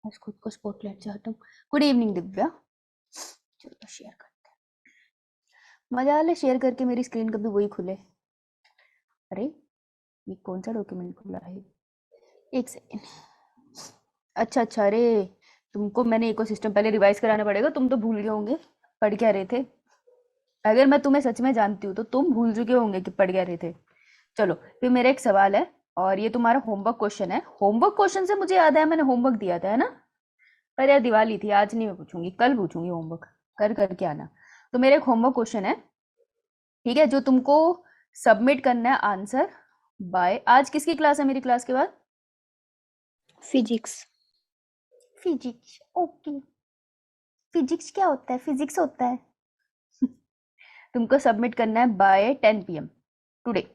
बस खुद को स्पॉटलाइट से हटाऊं। Good evening Divya. चलो शेयर करते हैं। मजा आ ले शेयर करके, मेरी स्क्रीन कभी वही खुले। अरे ये कौन सा डॉक्यूमेंट खुला है? एक सेकेंड। अच्छा अच्छा, अरे तुमको मैंने इकोसिस्टम पहले रिवाइज कराना पड़ेगा, तुम तो भूल गए होंगे पढ़ क्या रहे थे। अगर मैं तुम्हें सच में जानती हूँ तो तुम भूल चुके होंगे कि पढ़ क्या रहे थे। चलो फिर मेरा एक सवाल है, और ये तुम्हारा होमवर्क क्वेश्चन है। होमवर्क क्वेश्चन से मुझे याद है मैंने होमवर्क दिया था, है ना? पर यार दिवाली थी, आज नहीं मैं पूछूंगी, कल पूछूंगी होमवर्क। कर करके आना। तो मेरा एक होमवर्क क्वेश्चन है, ठीक है, जो तुमको सबमिट करना है आंसर बाय। आज किसकी क्लास है मेरी क्लास के बाद? फिजिक्स। Physics, okay. फिजिक्स क्या होता है? फिजिक्स होता है। तुमको सबमिट करना है बाय 10 PM टुडे,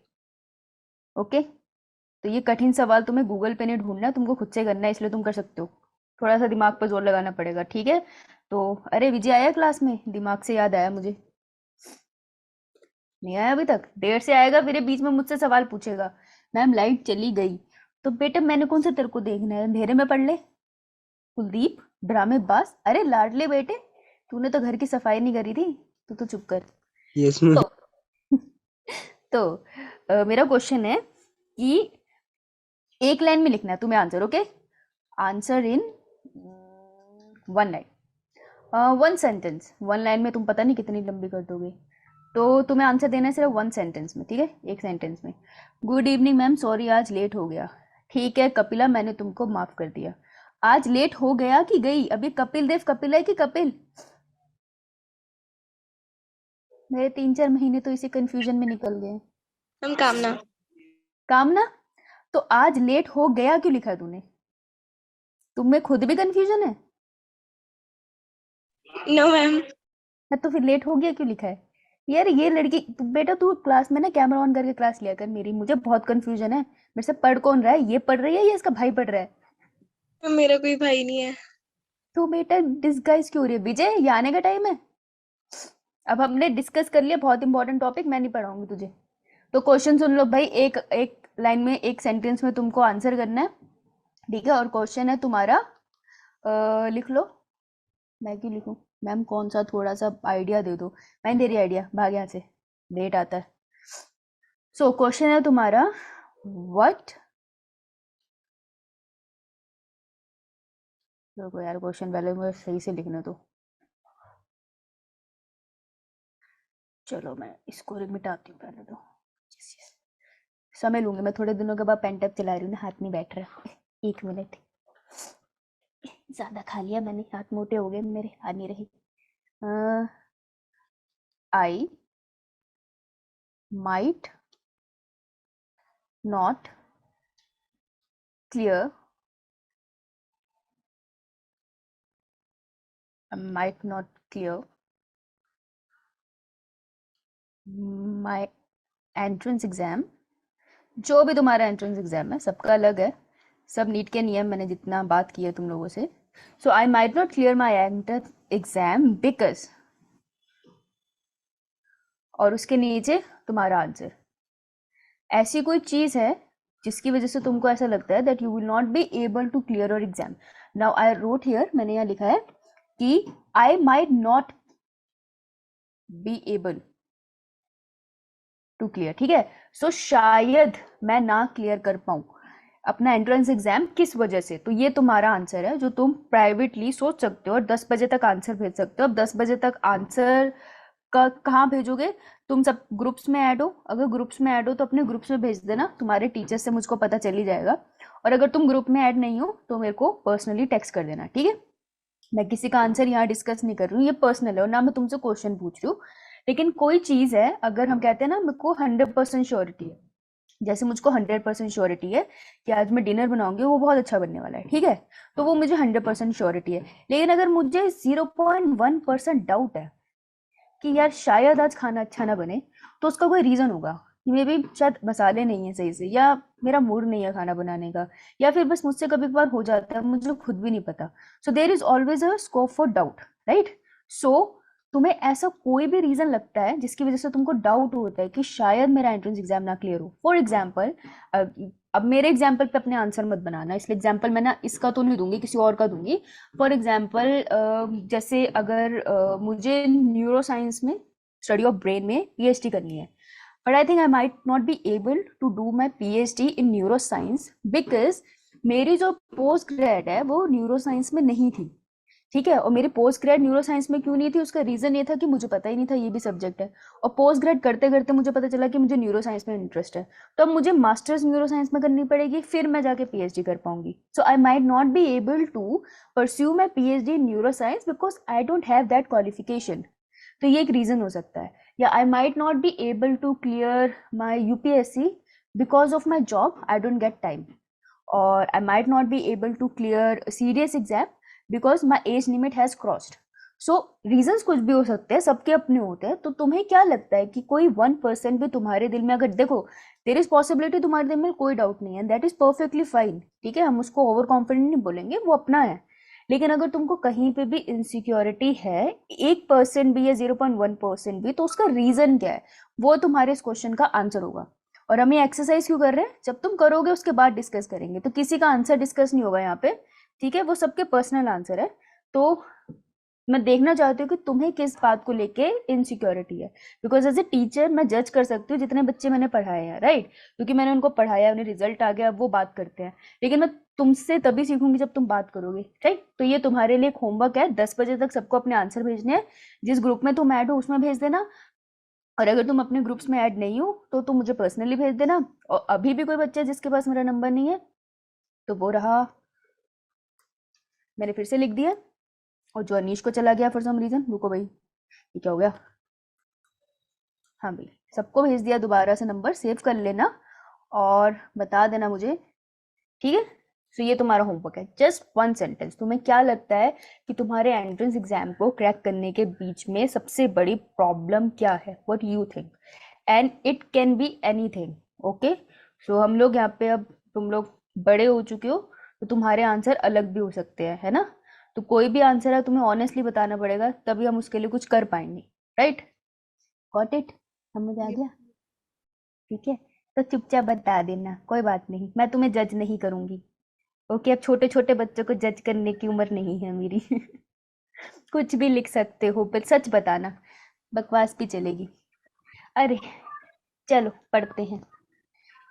ओके? तो ये कठिन सवाल तुम्हें गूगल पे नहीं ढूंढना, तुमको खुद से करना है, इसलिए तुम कर सकते हो। थोड़ा सा दिमाग पर जोर लगाना पड़ेगा, ठीक है? तो अरे विजय आया क्लास में? दिमाग से याद आया मुझे। नहीं आया अभी तक? देर से आएगा, फिर ये बीच में मुझसे सवाल पूछेगा। मैम लाइट चली गई। तो बेटा मैंने कौन सा तेरे को देखना है, अंधेरे में पढ़ ले। कुलदीप ड्रामेबाज, अरे लाडले बेटे, तूने तो घर की सफाई नहीं करी थी, तू तो चुप कर। यस तो मैम। तो मेरा क्वेश्चन है कि एक लाइन में लिखना है तुम्हें answer, okay? Answer in 1 line, 1 sentence. 1 line में तुम पता नहीं कितनी लंबी कर दोगे। तो तुम्हें आंसर देना है सिर्फ 1 सेंटेंस में, ठीक है? एक सेंटेंस में। गुड इवनिंग मैम, सॉरी आज लेट हो गया। ठीक है कपिला, मैंने तुमको माफ कर दिया। आज लेट हो गया कि गई? अभी कपिल देव कपिल है कि कपिल? मेरे 3-4 महीने तो इसी कंफ्यूजन में निकल गए। हम कामना। कामना? तो आज लेट हो गया क्यों लिखा है तूने? तुम्हें खुद भी कंफ्यूजन है? No ma'am. तो फिर लेट हो गया क्यों लिखा है? यार ये लड़की बेटा तू क्लास में ना कैमरा ऑन करके क्लास लिया कर मेरी, मुझे बहुत कंफ्यूजन है। मेरे से पढ़ कौन रहा है? ये पढ़ रही है या इसका भाई पढ़ रहा है? मेरा कोई भाई नहीं है। तो बेटा डिस्गाइज क्यों हो रही है? विजय ये आने का टाइम है। अब हमने डिस्कस कर लिया, बहुत इंपॉर्टेंट टॉपिक, मैं नहीं पढ़ाऊंगी तुझे। तो क्वेश्चन सुन लो भाई, एक एक लाइन में, एक सेंटेंस में तुमको आंसर करना है, ठीक है? और क्वेश्चन है तुम्हारा, लिख लो। मैं क्यों लिखूं? मैम कौन सा थोड़ा सा आइडिया दे दो। मैं दे रही आइडिया, भाग यहाँ से, लेट आता है। सो क्वेश्चन है तुम्हारा, व्हाट, देखो यार क्वेश्चन पहले मुझे सही से लिखने दो। चलो मैं इसको मिटाती हूँ पहले तो। समय लूंगी मैं, थोड़े दिनों के बाद पेंटअप चला रही हूँ ना, हाथ नहीं बैठ रहा। 1 मिनट, ज्यादा खा लिया मैंने, हाथ मोटे हो गए मेरे, आ नहीं रही। आई might not clear, might not clear my entrance exam। जो भी तुम्हारा एंट्रेंस एग्जाम है, सबका अलग है, सब नीट के नियम मैंने जितना बात की है तुम लोगों से। So I might not clear my entrance exam because, और उसके नीचे तुम्हारा आंसर। ऐसी कोई चीज है जिसकी वजह से तुमको ऐसा लगता है that you will not be able to clear your exam. Now I wrote here, मैंने यहाँ लिखा है कि I might not be able to clear, ठीक है? सो शायद मैं ना क्लियर कर पाऊं अपना एंट्रेंस एग्जाम, किस वजह से? तो ये तुम्हारा आंसर है जो तुम प्राइवेटली सोच सकते हो, और 10 बजे तक आंसर भेज सकते हो। अब 10 बजे तक आंसर का कहाँ भेजोगे? तुम सब ग्रुप्स में ऐड हो, अगर ग्रुप्स में ऐड हो तो अपने ग्रुप्स में भेज देना, तुम्हारे टीचर से मुझको पता चल ही जाएगा। और अगर तुम ग्रुप में ऐड नहीं हो तो मेरे को पर्सनली टेक्स्ट कर देना, ठीक है? मैं किसी का आंसर यहाँ डिस्कस नहीं कर रही हूँ, ये पर्सनल है, और ना मैं तुमसे क्वेश्चन पूछ रही हूँ। लेकिन कोई चीज़ है, अगर हम कहते हैं ना मेरे को 100% श्योरिटी है, जैसे मुझको 100% श्योरिटी है कि आज मैं डिनर बनाऊंगी वो बहुत अच्छा बनने वाला है, ठीक है? तो वो मुझे 100% श्योरिटी है। लेकिन अगर मुझे 0.1% डाउट है कि यार शायद आज खाना अच्छा ना बने, तो उसका कोई रीज़न होगा। मे बी शायद मसाले नहीं है सही से, या मेरा मूड नहीं है खाना बनाने का, या फिर बस मुझसे कभी कभार हो जाता है, मुझे खुद भी नहीं पता। So there is always a scope for doubt, right? So तुम्हें ऐसा कोई भी रीजन लगता है जिसकी वजह से तुमको डाउट होता है कि शायद मेरा एंट्रेंस एग्जाम ना क्लियर हो। फॉर एग्जाम्पल, अब मेरे एग्जाम्पल पे अपने आंसर मत बनाना, इसलिए एग्जाम्पल मैं ना इसका तो नहीं दूंगी, किसी और का दूंगी। फॉर एग्जाम्पल जैसे अगर मुझे न्यूरो साइंस में, स्टडी ऑफ ब्रेन में पीएचडी करनी है, but I think I might not be able to do my PhD in neuro science because मेरी जो पोस्ट ग्रेड है वो न्यूरो साइंस में नहीं थी। ठीक है, और मेरी पोस्ट ग्रेड न्यूरो साइंस में क्यों नहीं थी, उसका रीजन ये था कि मुझे पता ही नहीं था ये भी सब्जेक्ट है, और पोस्ट ग्रेड करते करते मुझे पता चला कि मुझे न्यूरो साइंस में इंटरेस्ट है, तो अब मुझे मास्टर्स न्यूरो साइंस में करनी पड़ेगी, फिर मैं जाके पीएचडी कर पाऊंगी। So I might not be able to pursue my PhD in neuro science because I don't have that qualification. तो ये एक रीजन हो सकता है। या I might not be able to clear my UPSC because of my job, I don't get time. और I might not be able to clear serious exam because my age limit has crossed. So reasons कुछ भी हो सकते हैं, सबके अपने होते हैं। तो तुम्हें क्या लगता है कि कोई 1% भी तुम्हारे दिल में, अगर देखो देर इज पॉसिबिलिटी तुम्हारे दिल में कोई डाउट नहीं है, दैट इज परफेक्टली फाइन, ठीक है, हम उसको ओवर कॉन्फिडेंट नहीं बोलेंगे, वो अपना है। लेकिन अगर तुमको कहीं पे भी इनसिक्योरिटी है, 1% भी या 0.1% भी, तो उसका रीजन क्या है, वो तुम्हारे इस क्वेश्चन का आंसर होगा। और हम ये एक्सरसाइज क्यों कर रहे हैं, जब तुम करोगे उसके बाद डिस्कस करेंगे, तो किसी का आंसर डिस्कस नहीं होगा यहाँ पे, ठीक है, वो सबके पर्सनल आंसर है। तो मैं देखना चाहती हूँ कि तुम्हें किस बात को लेके इनसिक्योरिटी है, बिकॉज एज ए टीचर मैं जज कर सकती हूँ जितने बच्चे मैंने पढ़ाए हैं, राइट, क्योंकि मैंने उनको पढ़ाया, उन्हें रिजल्ट आ गया, अब वो बात करते हैं। लेकिन मैं तुमसे तभी सीखूंगी जब तुम बात करोगे, राइट। तो ये तुम्हारे लिए एक होमवर्क है, 10 बजे तक सबको अपने आंसर भेजने हैं, जिस ग्रुप में तुम ऐड हो उसमें भेज देना, और अगर तुम अपने ग्रुप्स में ऐड नहीं हो तो तुम मुझे पर्सनली भेज देना। और अभी भी कोई बच्चा है जिसके पास मेरा नंबर नहीं है, तो वो रहा, मैंने फिर से लिख दिया। और जो अनीश को चला गया फॉर सम रीजन, रुको भाई, ये क्या हो गया, हाँ भाई, सबको भेज दिया, दोबारा से नंबर सेव कर लेना और बता देना मुझे, ठीक है। सो ये तुम्हारा होमवर्क है, जस्ट 1 सेंटेंस। तुम्हें क्या लगता है कि तुम्हारे एंट्रेंस एग्जाम को क्रैक करने के बीच में सबसे बड़ी प्रॉब्लम क्या है, what you think, and it can be anything, okay. So हम लोग यहाँ पे, अब तुम लोग बड़े हो चुके हो, तो तुम्हारे आंसर अलग भी हो सकते हैं, है ना। तो कोई भी आंसर है तुम्हें ऑनेस्टली बताना पड़ेगा, तभी हम उसके लिए कुछ कर पाएंगे, राइट। गॉट इट, समझ आ गया, ठीक है। तो चुपचाप बता देना, कोई बात नहीं, मैं तुम्हें जज नहीं करूंगी, ओके। अब छोटे छोटे बच्चों को जज करने की उम्र नहीं है मेरी। कुछ भी लिख सकते हो, पर सच बताना, बकवास भी चलेगी। अरे चलो पढ़ते हैं।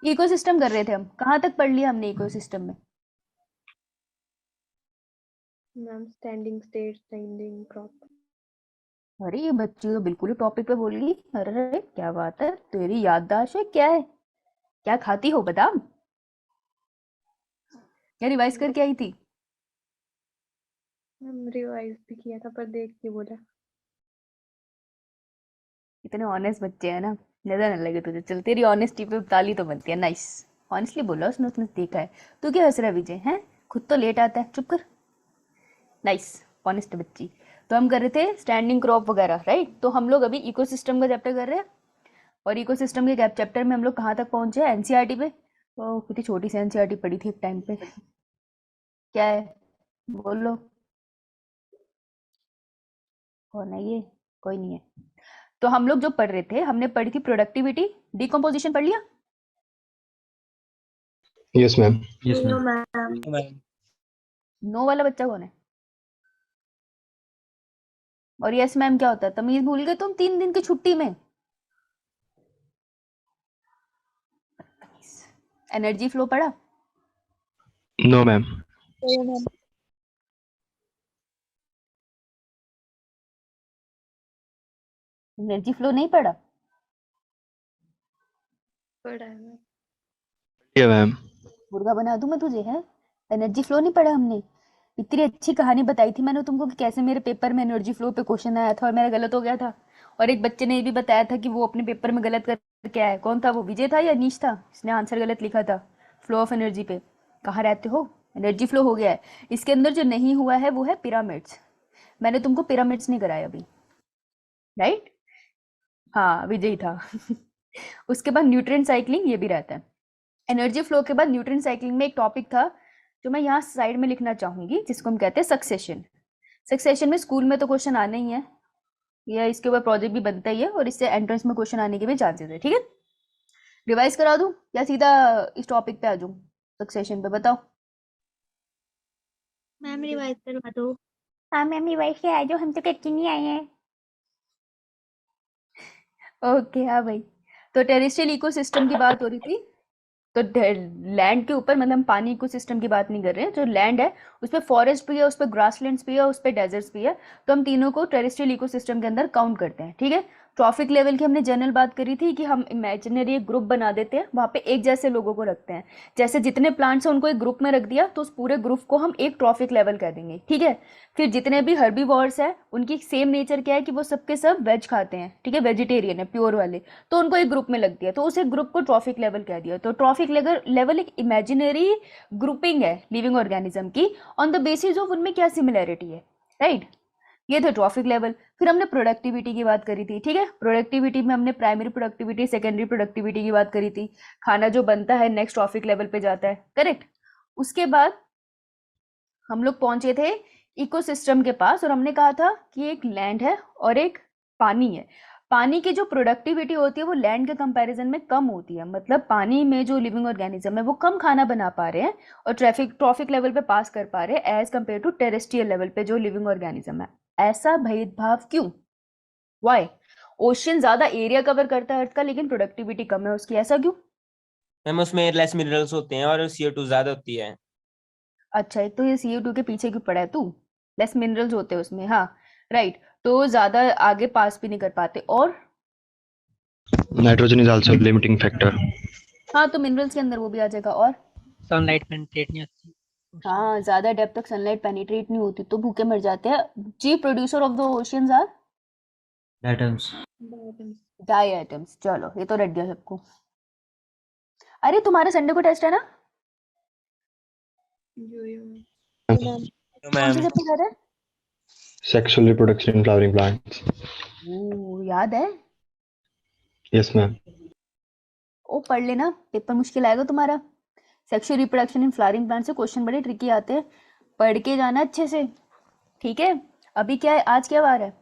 इकोसिस्टम कर रहे थे हम, कहाँ तक पढ़ लिया हमने इकोसिस्टम में। Ma'am standing state standing crop. अरे ये बच्ची तो बिल्कुल ही टॉपिक पे बोल गई, अरे क्या बात है, तेरी याददाश्त है क्या है, क्या खाती हो बादाम, क्या रिवाइज करके आई थी। मैम रिवाइज भी किया था पर देख के बोला। इतने ऑनेस्ट बच्चे हैं ना, नजर न लगे तुझे, चल तेरी ऑनेस्टी पे ताली तो बनती है, नाइस। ऑनेस्टली बोला, उसने उसने देखा है। तू क्या हंस रहा है विजय, हैं, खुद तो लेट आता है, चुप कर, नाइस, ऑनेस्ट बच्ची। तो हम कर रहे थे स्टैंडिंग क्रॉप वगैरह, राइट। तो हम लोग अभी इकोसिस्टम का चैप्टर कर रहे हैं, और इकोसिस्टम के गैप चैप्टर में हम लोग कहाँ तक पहुंचे हैं, एनसीईआरटी पे। तो कितनी छोटी सी एनसीईआरटी पढ़ी थी एक टाइम पे, क्या है, बोलो, कौन है ये, कोई नहीं है। तो हम लोग जो पढ़ रहे थे, हमने पढ़ी थी प्रोडक्टिविटी, डिकम्पोजिशन पढ़ लिया। Yes ma'am. Yes no ma'am. Ma'am. No वाला बच्चा कौन है, और यस मैम क्या होता है, तमीज भूल गए तुम 3 दिन की छुट्टी में। एनर्जी फ्लो पढ़ा, नो मैम। एनर्जी फ्लो नहीं पढ़ा, पढ़ा है मैम। ये मैम। मुर्गा बना दूं मैं तुझे, है, एनर्जी फ्लो नहीं पढ़ा हमने। इतनी अच्छी कहानी बताई थी मैंने तुमको कि कैसे मेरे पेपर में एनर्जी फ्लो पे क्वेश्चन आया था और मेरा गलत हो गया था, और एक बच्चे ने ये भी बताया था कि वो अपने पेपर में गलत करके आया है। कौन था वो, विजय था या नीश था, इसने आंसर गलत लिखा था फ्लो ऑफ एनर्जी पे। कहाँ रहते हो, एनर्जी फ्लो हो गया है। इसके अंदर जो नहीं हुआ है वो है पिरामिड्स, मैंने तुमको पिरामिड्स नहीं कराया अभी, राइट, हाँ विजय था। उसके बाद न्यूट्रिएंट साइक्लिंग, ये भी रहता है। एनर्जी फ्लो के बाद न्यूट्रिएंट साइक्लिंग में एक टॉपिक था जो मैं यहाँ साइड में लिखना चाहूंगी, जिसको हम कहते हैं सक्सेशन। सक्सेशन में स्कूल में तो क्वेश्चन आने ही है, या इसके ऊपर प्रोजेक्ट भी बनता ही है, और इससे एंट्रेंस में क्वेश्चन आने के भी चांसेस है, ठीक है। रिवाइज करा दूं या सीधा इस टॉपिक पे आ जाऊं सक्सेशन पे, बताओ। मैम रिवाइज करवा दो। हाँ मैम रिवाइज के आ जाओ, हम तो करके नहीं आए हैं। ओके हाँ भाई, तो टेरेस्ट्रियल इकोसिस्टम की बात हो रही थी। तो लैंड के ऊपर, मतलब हम पानी इकोसिस्टम की बात नहीं कर रहे हैं, जो लैंड है उस पे फॉरेस्ट भी है, उस पे ग्रासलैंड्स भी है, उस पे डेजर्ट्स भी है। तो हम तीनों को टेरेस्ट्रियल इकोसिस्टम के अंदर काउंट करते हैं, ठीक है। ट्रॉफिक लेवल की हमने जनरल बात करी थी कि हम इमेजिनरी एक ग्रुप बना देते हैं, वहाँ पे एक जैसे लोगों को रखते हैं। जैसे जितने प्लांट्स हैं उनको एक ग्रुप में रख दिया तो उस पूरे ग्रुप को हम एक ट्रॉफिक लेवल कह देंगे, ठीक है। फिर जितने भी हर्बीवोर्स है उनकी सेम नेचर क्या है कि वो सबके सब वेज खाते हैं, ठीक है, वेजिटेरियन है प्योर वाले। तो उनको एक ग्रुप में लग दिया, तो उस एक ग्रुप को ट्रॉफिक लेवल कह दिया। तो ट्रॉफिक लेवल एक इमेजिनरी ग्रुपिंग है लिविंग ऑर्गेनिज्म की, ऑन द बेसिस ऑफ उनमें क्या सिमिलैरिटी है, राइट। ये थे ट्रॉफिक लेवल। फिर हमने प्रोडक्टिविटी की बात करी थी, ठीक है। प्रोडक्टिविटी में हमने प्राइमरी प्रोडक्टिविटी, सेकेंडरी प्रोडक्टिविटी की बात करी थी। खाना जो बनता है नेक्स्ट ट्रॉफिक लेवल पे जाता है, करेक्ट। उसके बाद हम लोग पहुंचे थे इकोसिस्टम के पास, और हमने कहा था कि एक लैंड है और एक पानी है। पानी की जो प्रोडक्टिविटी होती है वो लैंड के कंपैरिजन में कम होती है, मतलब पानी में जो लिविंग ऑर्गेनिज्म है वो कम खाना बना पा रहे हैं और ट्रॉफिक लेवल पे पास कर पा रहे हैं as compare to terrestrial level पे जो लिविंग ऑर्गेनिज्म है। ऐसा भेदभाव क्यों, वाई? ओशियन ज्यादा एरिया कवर करता है अर्थ का, लेकिन प्रोडक्टिविटी कम है उसकी, ऐसा क्यों? मैम उसमें लेस मिनरल्स होते हैं और CO2 ज्यादा होती है। अच्छा, एक तो ये CO2 के पीछे क्यों पड़ा है तू? लेस मिनरल्स होते हैं उसमें, हाँ राइट। तो ज्यादा आगे पास भी नहीं कर पाते, और Nitrogen is also a limiting factor. हाँ तो मिनरल्स के अंदर वो भी आ जाएगा, और सनलाइट पेनिट्रेट नहीं होती। हाँ ज्यादा डेप्थ तक सनलाइट पेनिट्रेट नहीं होती तो भूखे मर जाते हैं। Chief producer of the oceans are atoms. Diatoms. Diatoms. चलो ये तो रट गया सबको। अरे तुम्हारे संडे को टेस्ट है ना? Yo. तो कौन मैम से चैप्टर कर रहे हैं? Sexual reproduction in flowering plants. ओ याद है? Yes, ma'am. ओ पढ़ लेना, पेपर मुश्किल आएगा तुम्हारा। Sexual reproduction in flowering plant से क्वेश्चन बड़े ट्रिकी आते हैं, पढ़ के जाना अच्छे से, ठीक है। अभी क्या है, आज क्या वार है?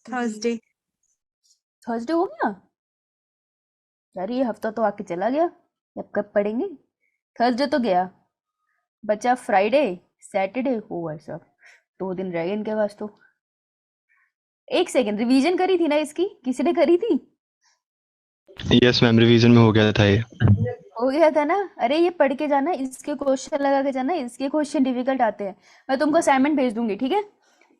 Thursday. थर्सडे हो गया यार, ये हफ्ता तो आके चला गया, अब कब पढ़ेंगे? थर्सडे तो गया, बचा फ्राइडे सैटरडे, होगा सब 2 दिन रह गए इनके पास तो। एक सेकंड, रिवीजन करी थी ना इसकी, किसी ने करी थी? Yes, ma'am. Revision में हो गया था ये. हो गया था ना। अरे ये पढ़ के जाना, इसके क्वेश्चन लगा के जाना, इसके क्वेश्चन डिफिकल्ट आते हैं। मैं तुमको असाइनमेंट भेज दूंगी, ठीक है,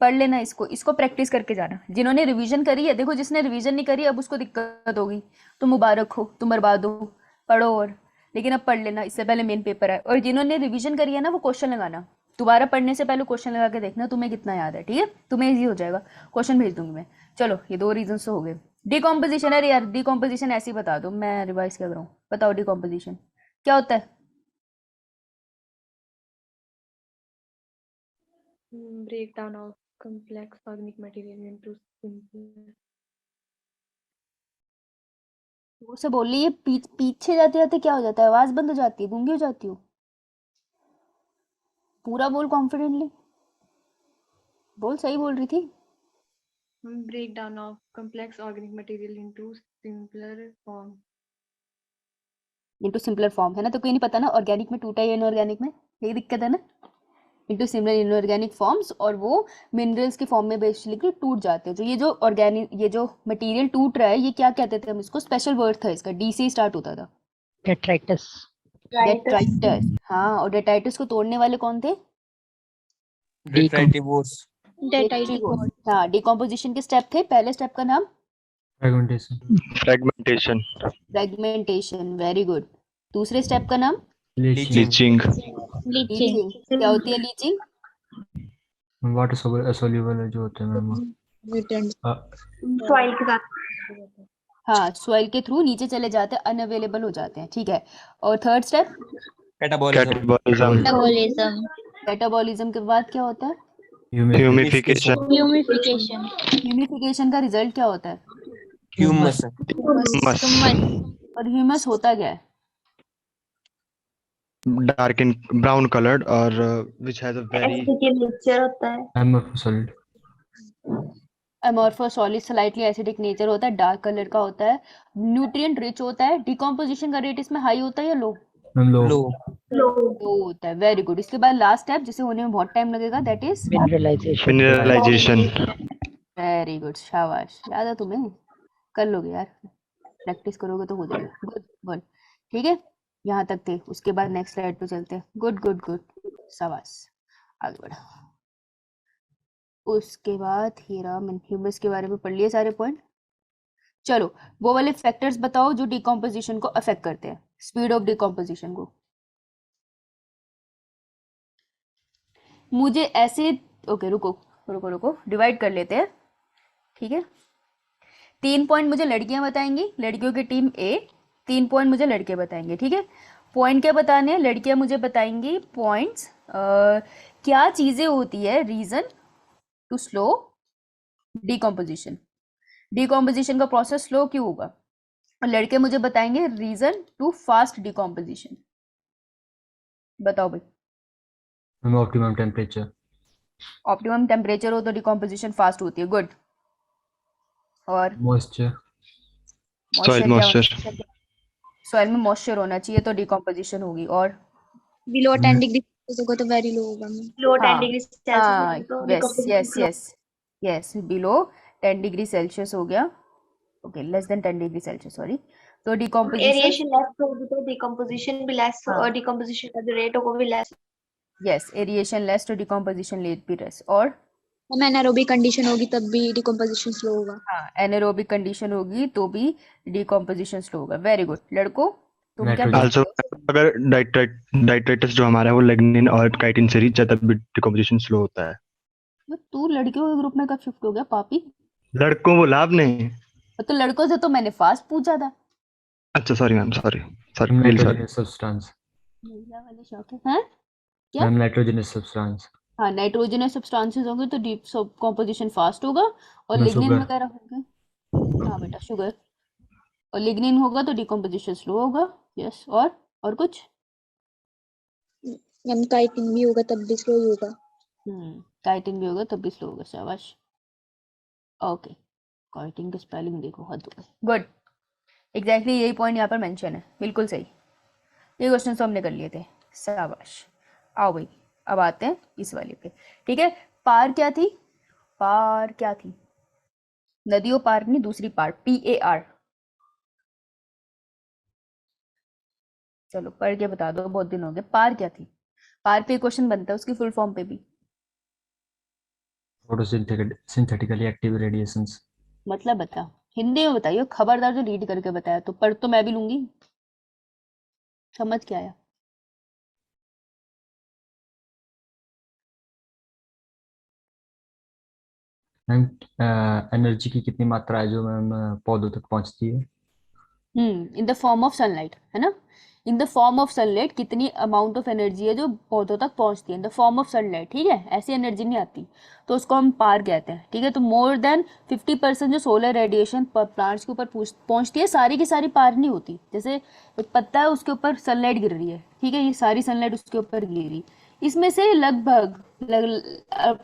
पढ़ लेना इसको, इसको प्रैक्टिस करके जाना। जिन्होंने रिवीजन करी है, देखो जिसने रिवीजन नहीं करी अब उसको दिक्कत होगी, तो मुबारक हो, तुम बर्बाद हो, पढ़ो और। लेकिन अब पढ़ लेना, इससे पहले मेन पेपर है। और जिन्होंने रिवीजन करी है ना वो क्वेश्चन लगाना, दोबारा पढ़ने से पहले क्वेश्चन लगा के देखना तुम्हें कितना याद है, ठीक है, तुम्हें ईजी हो जाएगा। क्वेश्चन भेज दूंगी मैं। चलो ये 2 रीजन तो हो गए। डिकॉम्पोजिशन, अरे यार डिकॉम्पोजिशन ऐसे ही बता दो, मैं रिवाइज कर रहा हूँ। बताओ डिकॉम्पोजिशन क्या होता है? Breakdown of complex organic material into simple. वो से बोल रही है, पीछे जाते जाते क्या हो जाता है, आवाज बंद हो जाती है, गूंगी हो जाती हो। पूरा बोल कॉन्फिडेंटली बोल, सही बोल रही थी। Breakdown of complex organic material into simpler form. Into simpler form है ना, तो कोई नहीं पता ना ऑर्गेनिक में टूटा या इनऑर्गेनिक में, यही दिक्कत है ना। इनटू सिमिलर इनऑर्गेनिक फॉर्म्स, और वो मिनरल्स के फॉर्म में बेसिकली टूट जाते हैं। जो ये जो ऑर्गेनिक, ये जो मटेरियल टूट रहा है, ये क्या कहते थे हम इसको, स्पेशल वर्ड था इसका, डी से स्टार्ट होता था, डेट्राइटस। डेट्राइटस। हाँ, और डेट्राइटस को तोड़ने वाले कौन थे? डिट्राइटिवोर्स। डेट्रीवोर्स। हाँ, डिकॉम्पोजिशन के स्टेप थे, पहले स्टेप का नाम fragmentation. Fragmentation. Fragmentation, very good. दूसरे स्टेप का नाम लीचिंग। Leaching. लीचिंग। क्या होती है लीचिंग? वाटर सोल्यूबल जो होते हैं मैम। सॉइल के साथ। हाँ, सॉइल के थ्रू नीचे चले जाते हैं, अनअवेलेबल हो जाते हैं, ठीक है। और third step catabolism. Catabolism. Metabolism. Metabolism के बाद क्या होता है? Humification. ह्यूमिफिकेशन। ह्यूमिफिकेशन का रिजल्ट क्या होता है? ह्यूमस। Humus. और ह्यूमस होता क्या है? Dark in brown colored or which has a very acidic nature होता है। Amorphous solid. Amorphous solid slightly acidic nature होता है, डार्क कलर का होता है, न्यूट्रिएंट रिच होता है, डिकम्पोजिशन का रेट इसमें हाई होता है या लो? मैम लो। लो। लो होता है। Very good. इसके बाद लास्ट स्टेप जिसे होने में बहुत टाइम लगेगा, that is mineralisation. Very good, शाबाश, याद है तुम्हें, कर लोगे यार, प्रैक्टिस करोगे तो हो जाएगा। गुड गुड, ठीक है, यहाँ तक थे। उसके बाद नेक्स्ट स्लाइड पे चलते हैं। गुड गुड गुड, शाबाश, आगे बढ़ो। उसके बाद हीरा मैंने ह्यूमस के बारे में पढ़ लिए सारे पॉइंट। चलो, वो वाले फैक्टर्स बताओ जो डिकम्पोजिशन को अफेक्ट करते हैं, स्पीड ऑफ डिकम्पोजिशन को। मुझे ऐसे, ओके रुको रुको रुको, डिवाइड कर लेते हैं, ठीक है। 3 पॉइंट मुझे लड़कियां बताएंगी, लड़कियों की टीम ए, 3 पॉइंट मुझे लड़के बताएंगे, ठीक है। पॉइंट क्या बताने हैं, लड़कियां मुझे बताएंगी पॉइंट्स, क्या चीजें होती है reason to slow decomposition, decomposition का प्रोसेस स्लो क्यों होगा, और लड़के मुझे बताएंगे रीजन टू फास्ट डिकम्पोजिशन। बताओ भाई। Ma'am optimum temperature. Optimum temperature हो तो डिकम्पोजिशन फास्ट होती है, गुड। और मॉइस्चर। सॉइल मॉइस्चर क्या होना मॉइस्चर। चाहिए, सॉइल में मॉइस्चर होना चाहिए तो डिकम्पोजिशन होगी। और बिलो 10 डिग्री सेल्सियस होगा तो वेरी लो होगा मैम। below 10 हाँ degree Celsius हाँ, होगा तो yes decomposition yes slow। Yes yes, below 10 degree Celsius हो गया, okay, less than 10 degree Celsius, sorry, तो डिकम्पोजिशन, एरिएशन लेस होगी तो डिकम्पोजिशन भी लेस, हाँ और डिकम्पोजिशन का जो रेट होगा वो भी लेस। यस, एरिएशन लेस तो डिकम्पोजिशन लेट भी लेस। और मैम एनारोबिक कंडीशन होगी तब भी डिकम्पोजिशन स्लो होगा। हाँ, एनारोबिक कंडीशन होगी तो भी डिकम्पोजिशन स्लो होगा। Very good. लड़कों, तुम क्या नाइट्रोजन। आल्सो बोलते हो? अगर डाइट्रेटस जो हमारा है वो लिग्निन और काइटिन से रिच है तब भी डिकम्पोजिशन स्लो होता है। ये तू लड़कियों के ग्रुप में कब शिफ्ट हो गया पापी? लड़कों बोला आपने? तो लड़कों से तो मैंने फास्ट पूछा था। अच्छा sorry ma'am, sorry sorry, ma'am really sorry. Nitrogenous substance. महिला वाले शौक है, हैं? क्या? Ma'am nitrogenous substance. हाँ, नाइट्रोजनस सब्सटेंसेस होंगे तो डीप सब कॉम्पोजिशन फास्ट होगा, और मैम लिग्निन शुगर। वगैरह होंगे, हाँ बेटा शुगर, और लिग्निन होगा तो डिकम्पोजिशन स्लो होगा। यस, और कुछ? मैम काइटिन भी होगा तब भी स्लो ही होगा। काइटिन भी होगा तब भी स्लो होगा, शाबाश, ओके। काइटिन की स्पेलिंग देखो, हद हो गई। गुड, एग्जैक्टली यही पॉइंट यहाँ पर मेंशन है, बिल्कुल सही। ये क्वेश्चन तो हमने कर लिए थे, शाबाश। आओ भाई, अब आते हैं इस वाले पे, ठीक है। पार क्या थी, पार क्या थी, नदियों पार नहीं, दूसरी पार, PAR। चलो पढ़ के बता दो, बहुत दिन हो गए। पार क्या थी, पार पे क्वेश्चन बनता है, उसकी फुल फॉर्म पे भी। Photosynthetically active radiations. मतलब बता, हिंदी में बताइए, खबरदार जो रीड करके बताया तो पढ़ तो मैं भी लूंगी। समझ क्या आया? मैम एनर्जी की कितनी मात्रा है जो मैम पौधों तक पहुंचती है? In the form of sunlight, है ना, in the form of sunlight कितनी अमाउंट ऑफ एनर्जी है जो पौधों तक पहुंचती है, in the form of sunlight, ठीक है, ऐसी एनर्जी नहीं आती, तो उसको हम पार कहते हैं, ठीक है। तो मोर देन 50% जो सोलर रेडिएशन प्लांट्स के ऊपर पहुंचती है, सारी की सारी पार नहीं होती। जैसे एक पत्ता है, उसके ऊपर सनलाइट गिर रही है, ठीक है, ये सारी सनलाइट उसके ऊपर गिर रही, इसमें से लगभग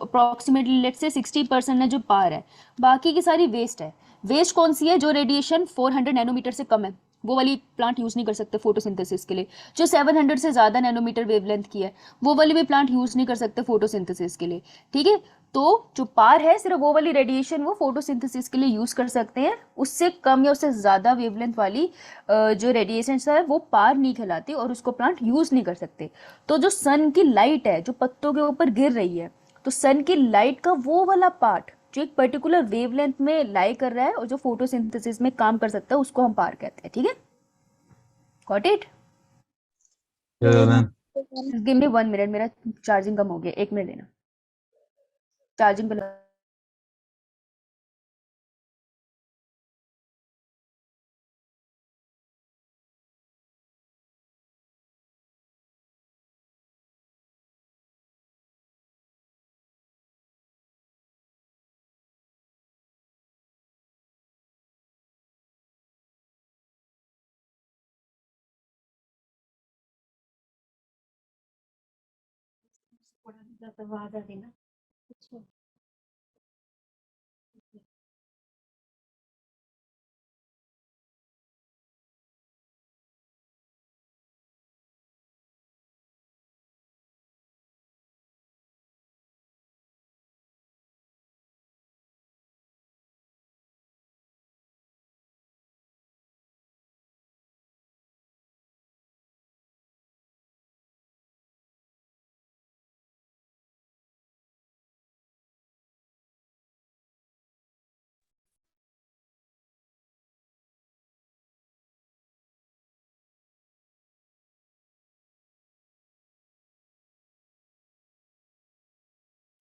अप्रोक्सीमेटली लेट से 60% है जो पार है, बाकी की सारी वेस्ट है। वेस्ट कौन सी है, जो रेडिएशन 400 नैनोमीटर से कम है, वो वाली प्लांट यूज नहीं कर सकते फोटोसिंथेसिस के लिए। जो 700 से ज्यादा नैनोमीटर वेवलेंथ की है, वो वाली भी प्लांट यूज नहीं कर सकते फोटोसिंथेसिस के लिए, ठीक है। तो जो पार है, सिर्फ वो वाली रेडिएशन वो फोटोसिंथेसिस के लिए यूज कर सकते हैं, उससे कम या उससे ज्यादा वेवलेंथ वाली जो रेडिएशन है वो पार नहीं कहलाती, और उसको प्लांट यूज नहीं कर सकते। तो जो सन की लाइट है जो पत्तों के ऊपर गिर रही है, तो सन की लाइट का वो वाला पार्ट जो एक पर्टिकुलर वेवलेंथ में लाई कर रहा है और जो फोटोसिंथेसिस में काम कर सकता है, उसको हम पार कहते हैं, ठीक है। Got it? Ma'am give me 1 minute, मेरा चार्जिंग कम हो गया, 1 मिनट देना, चार्जिंग पे थोड़ा सा आवाज आ देना। अच्छा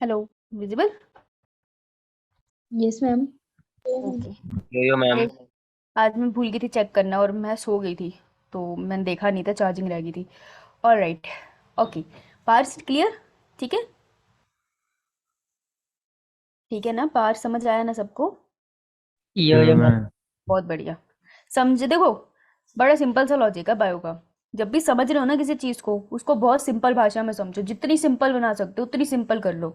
hello, visible? Yes ma'am. Okay. Yo ma'am. आज मैं भूल गई थी चेक करना और मैं सो गई थी, तो मैंने देखा नहीं था, चार्जिंग रह गई थी। All right, okay. पार्स क्लियर? ठीक है, ठीक है ना? पार समझ आया ना सबको? यो मैम। बहुत बढ़िया। समझे? देखो, बड़ा सिंपल सा लॉजिक है बायो का। जब भी समझ रहे हो ना किसी चीज को, उसको बहुत सिंपल भाषा में समझो, जितनी सिंपल बना सकते हो उतनी सिंपल कर लो।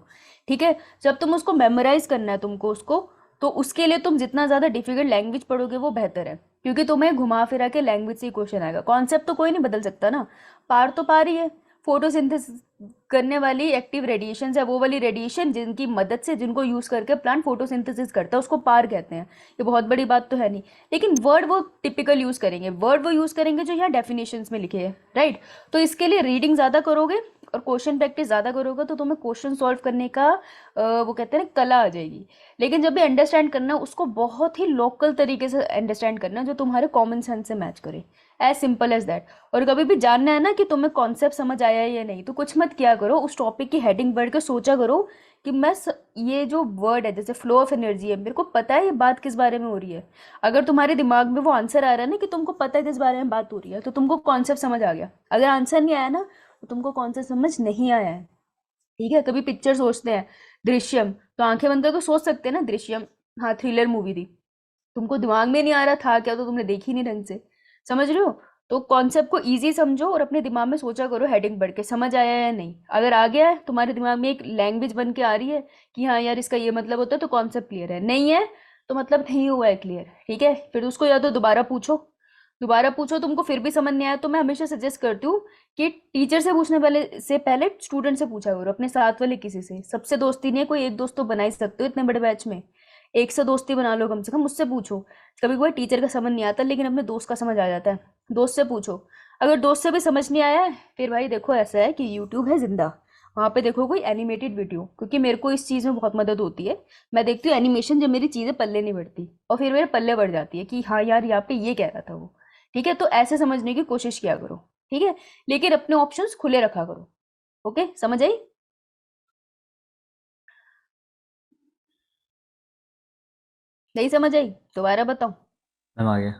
ठीक है? जब तुम उसको मेमोराइज करना है तुमको उसको, तो उसके लिए तुम जितना ज्यादा डिफिकल्ट लैंग्वेज पढ़ोगे वो बेहतर है, क्योंकि तुम्हें घुमा फिरा के लैंग्वेज से ही क्वेश्चन आएगा। कॉन्सेप्ट तो कोई नहीं बदल सकता ना, पार तो पार ही है। फोटोसिंथेसिस करने वाली एक्टिव रेडिएशन है, वो वाली रेडिएशन जिनकी मदद से, जिनको यूज करके प्लांट फोटोसिंथेसिस करता है, उसको पार कहते हैं। ये बहुत बड़ी बात तो है नहीं, लेकिन वर्ड वो टिपिकल यूज करेंगे, वर्ड वो यूज करेंगे जो यहाँ डेफिनेशंस में लिखे हैं, राइट? तो इसके लिए रीडिंग ज्यादा करोगे और क्वेश्चन प्रैक्टिस ज्यादा करोगे तो तुम्हें क्वेश्चन सॉल्व करने का वो कहते हैं ना, कला आ जाएगी। लेकिन जब भी अंडरस्टैंड करना, उसको बहुत ही लोकल तरीके से अंडरस्टैंड करना जो तुम्हारे कॉमन सेंस से मैच करे, एज सिंपल एज दैट। और कभी भी जानना है ना कि तुम्हें कॉन्सेप्ट समझ आया है या नहीं, तो कुछ मत किया करो, उस टॉपिक की हेडिंग पढ़ के सोचा करो कि ये जो वर्ड है, जैसे फ्लो ऑफ एनर्जी है, मेरे को पता है ये बात किस बारे में हो रही है। अगर तुम्हारे दिमाग में वो आंसर आ रहा है ना कि तुमको पता है किस बारे में बात हो रही है, तो तुमको कॉन्सेप्ट समझ आ गया। अगर आंसर नहीं आया ना, तो तुमको कॉन्सेप्ट समझ नहीं आया है। ठीक है? कभी पिक्चर सोचते हैं, दृश्यम, तो आंखें बंद करके सोच सकते हैं ना, दृश्यम, हाँ थ्रिलर मूवी थी। तुमको दिमाग में नहीं आ रहा था क्या, तो तुमने देखी नहीं ढंग से। समझ रहे हो? तो कॉन्सेप्ट को इजी समझो और अपने दिमाग में सोचा करो हेडिंग पढ़ के, समझ आया या नहीं। अगर आ गया है, तुम्हारे दिमाग में एक लैंग्वेज बन के आ रही है कि हाँ यार इसका ये मतलब होता है, तो कॉन्सेप्ट क्लियर है। नहीं है तो मतलब नहीं हुआ है क्लियर। ठीक है? फिर उसको या तो दोबारा पूछो, दोबारा पूछो, तुमको फिर भी समझ नहीं आया तो मैं हमेशा सजेस्ट करती हूँ कि टीचर से पूछने वाले से पहले स्टूडेंट से पूछा करो, अपने साथ वाले किसी से। सबसे दोस्ती नहीं है, कोई एक दोस्त तो बना ही सकते हो इतने बड़े बैच में, एक से दोस्ती बना लो कम से कम, मुझसे पूछो। कभी कोई टीचर का समझ नहीं आता, लेकिन अपने दोस्त का समझ आ जाता है, दोस्त से पूछो। अगर दोस्त से भी समझ नहीं आया है, फिर भाई देखो ऐसा है कि यूट्यूब है जिंदा, वहाँ पे देखो कोई एनिमेटेड वीडियो, क्योंकि मेरे को इस चीज़ में बहुत मदद होती है। मैं देखती हूँ एनिमेशन, जब मेरी चीज़ें पल्ले नहीं बढ़ती, और फिर मेरे पल्ले बढ़ जाती है कि हाँ यार यहाँ पे ये कह रहा था वो। ठीक है? तो ऐसे समझने की कोशिश किया करो। ठीक है? लेकिन अपने ऑप्शंस खुले रखा करो। ओके, समझ आई? नहीं समझ आई? दोबारा बताऊं? मैम आ गया।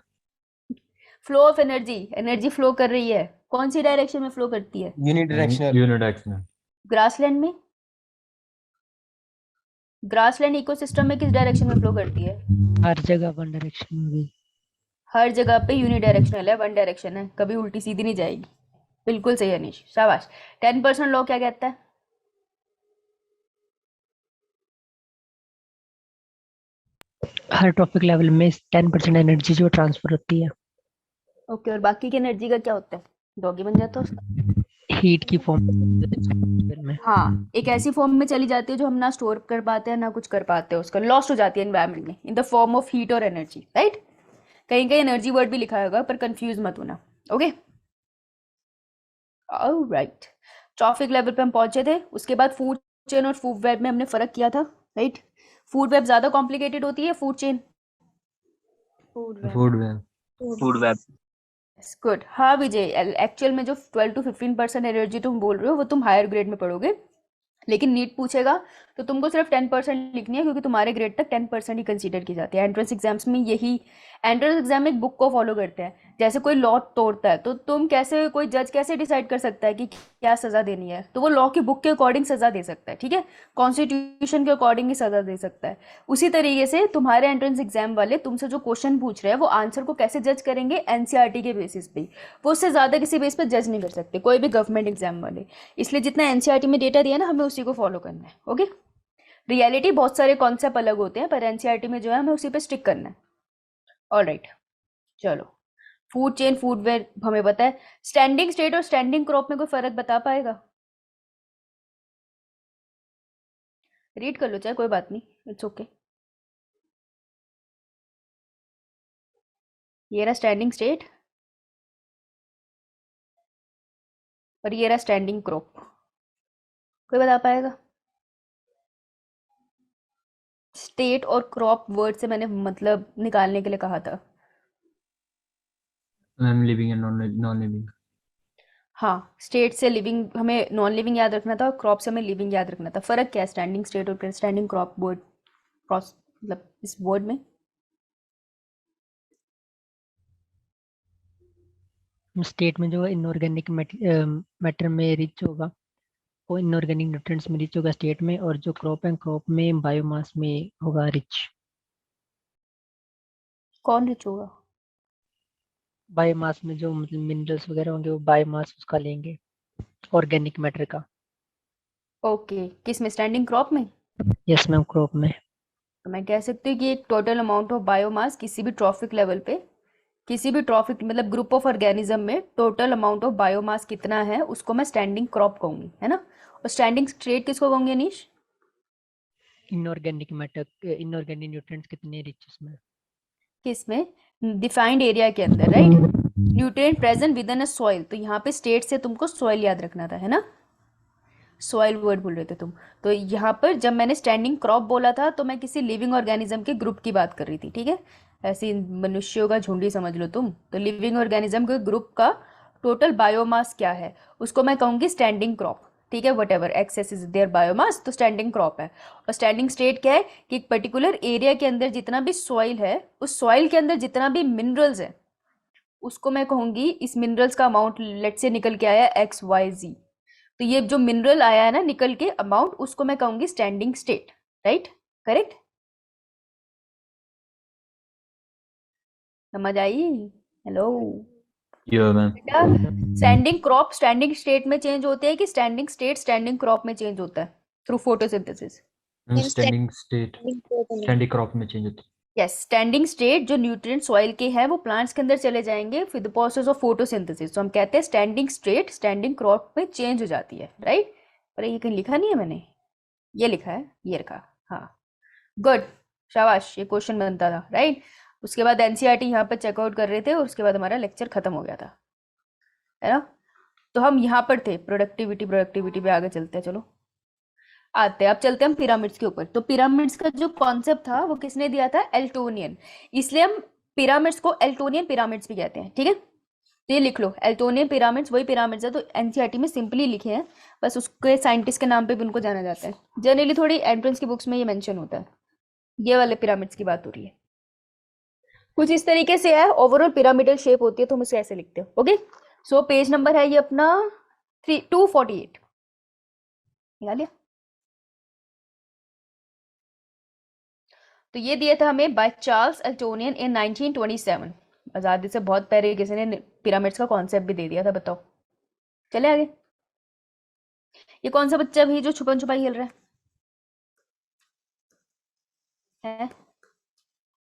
Flow of energy, energy flow कर रही है, कौन सी डायरेक्शन में फ्लो करती है? यूनिडायरेक्शनल। यूनिडायरेक्शनल। ग्रासलैंड में, ग्रासलैंड इकोसिस्टम में किस डायरेक्शन में फ्लो करती है? हर जगह वन डायरेक्शन में होगी। हर जगह पे यूनिडायरेक्शनल है, वन डायरेक्शन है, कभी उल्टी सीधी नहीं जाएगी। बिल्कुल सही अनीश, शाबाश। 10% लॉ क्या कहता है? हर टॉपिक लेवल में 10% एनर्जी जो ट्रांसफर होती है ओके, और बाकी की एनर्जी का क्या होता है? डॉगी बन जाता है उसका। हीट की फॉर्म में। हाँ, एक ऐसी फॉर्म में चली जाती है जो हम ना स्टोर कर पाते हैं ना कुछ कर पाते हैं, उसका लॉस्ट हो जाती है एनवायरमेंट में, in the form of heat और एनर्जी, राइट? कहीं कहीं एनर्जी वर्ड भी लिखा होगा, पर कंफ्यूज मत होना। Okay, alright. ट्रॉफिक लेवल पे हम पहुंचे थे, उसके बाद फूड चेन और फूड वेब में हमने फर्क किया था, राइट? फूड वेब ज्यादा कॉम्प्लिकेटेड होती है, food chain? Food web. Food ma'am. Food web. Good. हाँ विजय, एक्चुअल में जो 12 to 15% एनर्जी तुम बोल रहे हो वो तुम हायर ग्रेड में पढ़ोगे, लेकिन नीट पूछेगा तो तुमको सिर्फ 10% लिखनी है, क्योंकि तुम्हारे ग्रेड तक 10% ही कंसीडर की जाती है एंट्रेंस एग्जाम्स में। यही एंट्रेंस एग्जाम एक बुक को फॉलो करते हैं, जैसे कोई लॉ तोड़ता है तो तुम कैसे, कोई जज कैसे डिसाइड कर सकता है कि क्या सजा देनी है? तो वो लॉ की बुक के अकॉर्डिंग सजा दे सकता है, ठीक है? कॉन्स्टिट्यूशन के अकॉर्डिंग ही सजा दे सकता है। उसी तरीके से तुम्हारे एंट्रेंस एग्जाम वाले तुमसे जो क्वेश्चन पूछ रहे हैं वो आंसर को कैसे जज करेंगे? एनसीईआरटी के बेसिस पे। वो उससे ज्यादा किसी बेस पे जज नहीं कर सकते कोई भी गवर्नमेंट एग्जाम वाले। इसलिए जितना एनसीईआरटी में डेटा दिया ना, हमें उसी को फॉलो करना है। ओके, रियलिटी बहुत सारे कॉन्सेप्ट अलग होते हैं, पर एनसीईआरटी में जो है हमें उसी पे स्टिक करना है। ऑलराइट, चलो। फूड चेन, फूड वेयर हमें पता है। स्टैंडिंग स्टेट और स्टैंडिंग क्रॉप में कोई फर्क बता पाएगा? रीड कर लो चाहे, कोई बात नहीं, इट्स ओके। ये रहा स्टैंडिंग स्टेट और ये रहा स्टैंडिंग क्रॉप, कोई बता पाएगा? स्टेट और क्रॉप वर्ड से मैंने मतलब निकालने के लिए कहा था। Ma'am living and non living. हाँ, स्टेट से लिविंग हमें नॉन लिविंग याद रखना था और क्रॉप से हमें लिविंग याद रखना था। फर्क क्या है स्टैंडिंग स्टेट और स्टैंडिंग क्रॉप वर्ड क्रॉस मतलब इस वर्ड में? स्टेट में जो इनऑर्गेनिक मैटर में रिच होगा वो इनऑर्गेनिक न्यूट्रिएंट्स में रिच होगा स्टेट में, और जो क्रॉप है क्रॉप में बायोमास में होगा रिच। कौन रिच होगा? बायोमास में जो मतलब मिनरल्स वगैरह होंगे वो बायोमास उसका लेंगे, ऑर्गेनिक मैटर का। ओके, किस में? स्टैंडिंग क्रॉप में? यस मैम, क्रॉप में। तो मैं कह सकती हूँ कि एक टोटल अमाउंट ऑफ बायोमास किसी भी ट्रॉफिक लेवल पे, किसी भी ट्रॉफिक मतलब ग्रुप ऑफ ऑर्गेनिज्म में टोटल अमाउंट ऑफ बायोमास कितना है उसको मैं स्टैंडिंग क्रॉप कहूंगी, है ना? और स्टैंडिंग स्टेट किसको कहूंगी Anish? Inorganic matter, inorganic nutrients कितने रिच उसमें। किसमें? डिफाइंड एरिया के अंदर, right? Nutrient present with in a soil, तो यहाँ पे स्टेट से तुमको सॉइल याद रखना था, है ना? सॉइल वर्ड बोल रहे थे तुम। तो यहाँ पर जब मैंने स्टैंडिंग क्रॉप बोला था तो मैं किसी लिविंग ऑर्गेनिज्म के ग्रुप की बात कर रही थी, ठीक है? ऐसे मनुष्यों का झुंड ही समझ लो तुम। तो लिविंग ऑर्गेनिज्म के ग्रुप का टोटल बायोमास क्या है उसको मैं कहूँगी स्टैंडिंग क्रॉप, ठीक है? Whatever excess is there biomass, तो स्टैंडिंग क्रॉप है। और स्टैंडिंग स्टेट क्या है कि एक पर्टिकुलर एरिया के अंदर जितना भी सॉइल है उस सॉइल के अंदर जितना भी मिनरल्स है उसको मैं कहूँगी इस मिनरल्स का अमाउंट लेट से निकल के आया XYZ। तो ये जो मिनरल आया है ना निकल के अमाउंट, उसको मैं कहूंगी स्टैंडिंग स्टेट, राइट? करेक्ट? समझ आई? हेलो या मैम। बेटा, स्टैंडिंग क्रॉप स्टैंडिंग स्टेट में चेंज होते हैं कि स्टैंडिंग स्टेट स्टैंडिंग क्रॉप में चेंज होता है through photosynthesis? Standing state standing crop में चेंज होती यस, स्टैंडिंग स्टेट जो न्यूट्रिएंट सॉइल के हैं वो प्लांट्स के अंदर चले जाएंगे with the process of photosynthesis, तो हम कहते हैं स्टैंडिंग स्टेट स्टैंडिंग क्रॉप में चेंज हो जाती है, राइट? पर ये कहीं लिखा नहीं है मैंने, ये लिखा है, ये रखा। हाँ, गुड, शाबाश, ये क्वेश्चन बनता था, राइट? उसके बाद एनसीईआरटी यहाँ पर चेकआउट कर रहे थे और उसके बाद हमारा लेक्चर खत्म हो गया था, है ना? तो हम यहाँ पर थे, प्रोडक्टिविटी प्रोडक्टिविटी पे आगे चलते हैं। चलो आते हैं, अब चलते हैं हम पिरामिड्स के ऊपर। तो पिरामिड्स का जो कॉन्सेप्ट था वो किसने दिया था? एल्टोनियन। इसलिए हम पिरामिड्स को एल्टोनियन पिरामिड्स भी कहते हैं, ठीक है? तो ये लिख लो, एल्टोनियन पिरामिड्स वही पिरामिड्स है। तो एनसीईआरटी में सिंपली लिखे हैं, बस उसके साइंटिस्ट के नाम पे भी उनको जाना जाता है। जनरली थोड़ी एंट्रेंस की बुक्स में ये मेंशन होता है। ये वाले पिरामिड्स की बात हो रही है, कुछ इस तरीके से है, ओवरऑल पिरामिडल शेप होती है, तो हम उसे ऐसे लिखते हो। ओके, सो पेज नंबर है ये अपना 248, निकाल लिया? तो ये दिया था हमें बाय चार्ल्स एल्टोनियन इन 1927। आजादी से बहुत पहले किसी ने पिरामिड्स का कॉन्सेप्ट भी दे दिया था, बताओ। चले आगे। ये कौन सा बच्चा भी जो छुपन छुपाई खेल रहा है?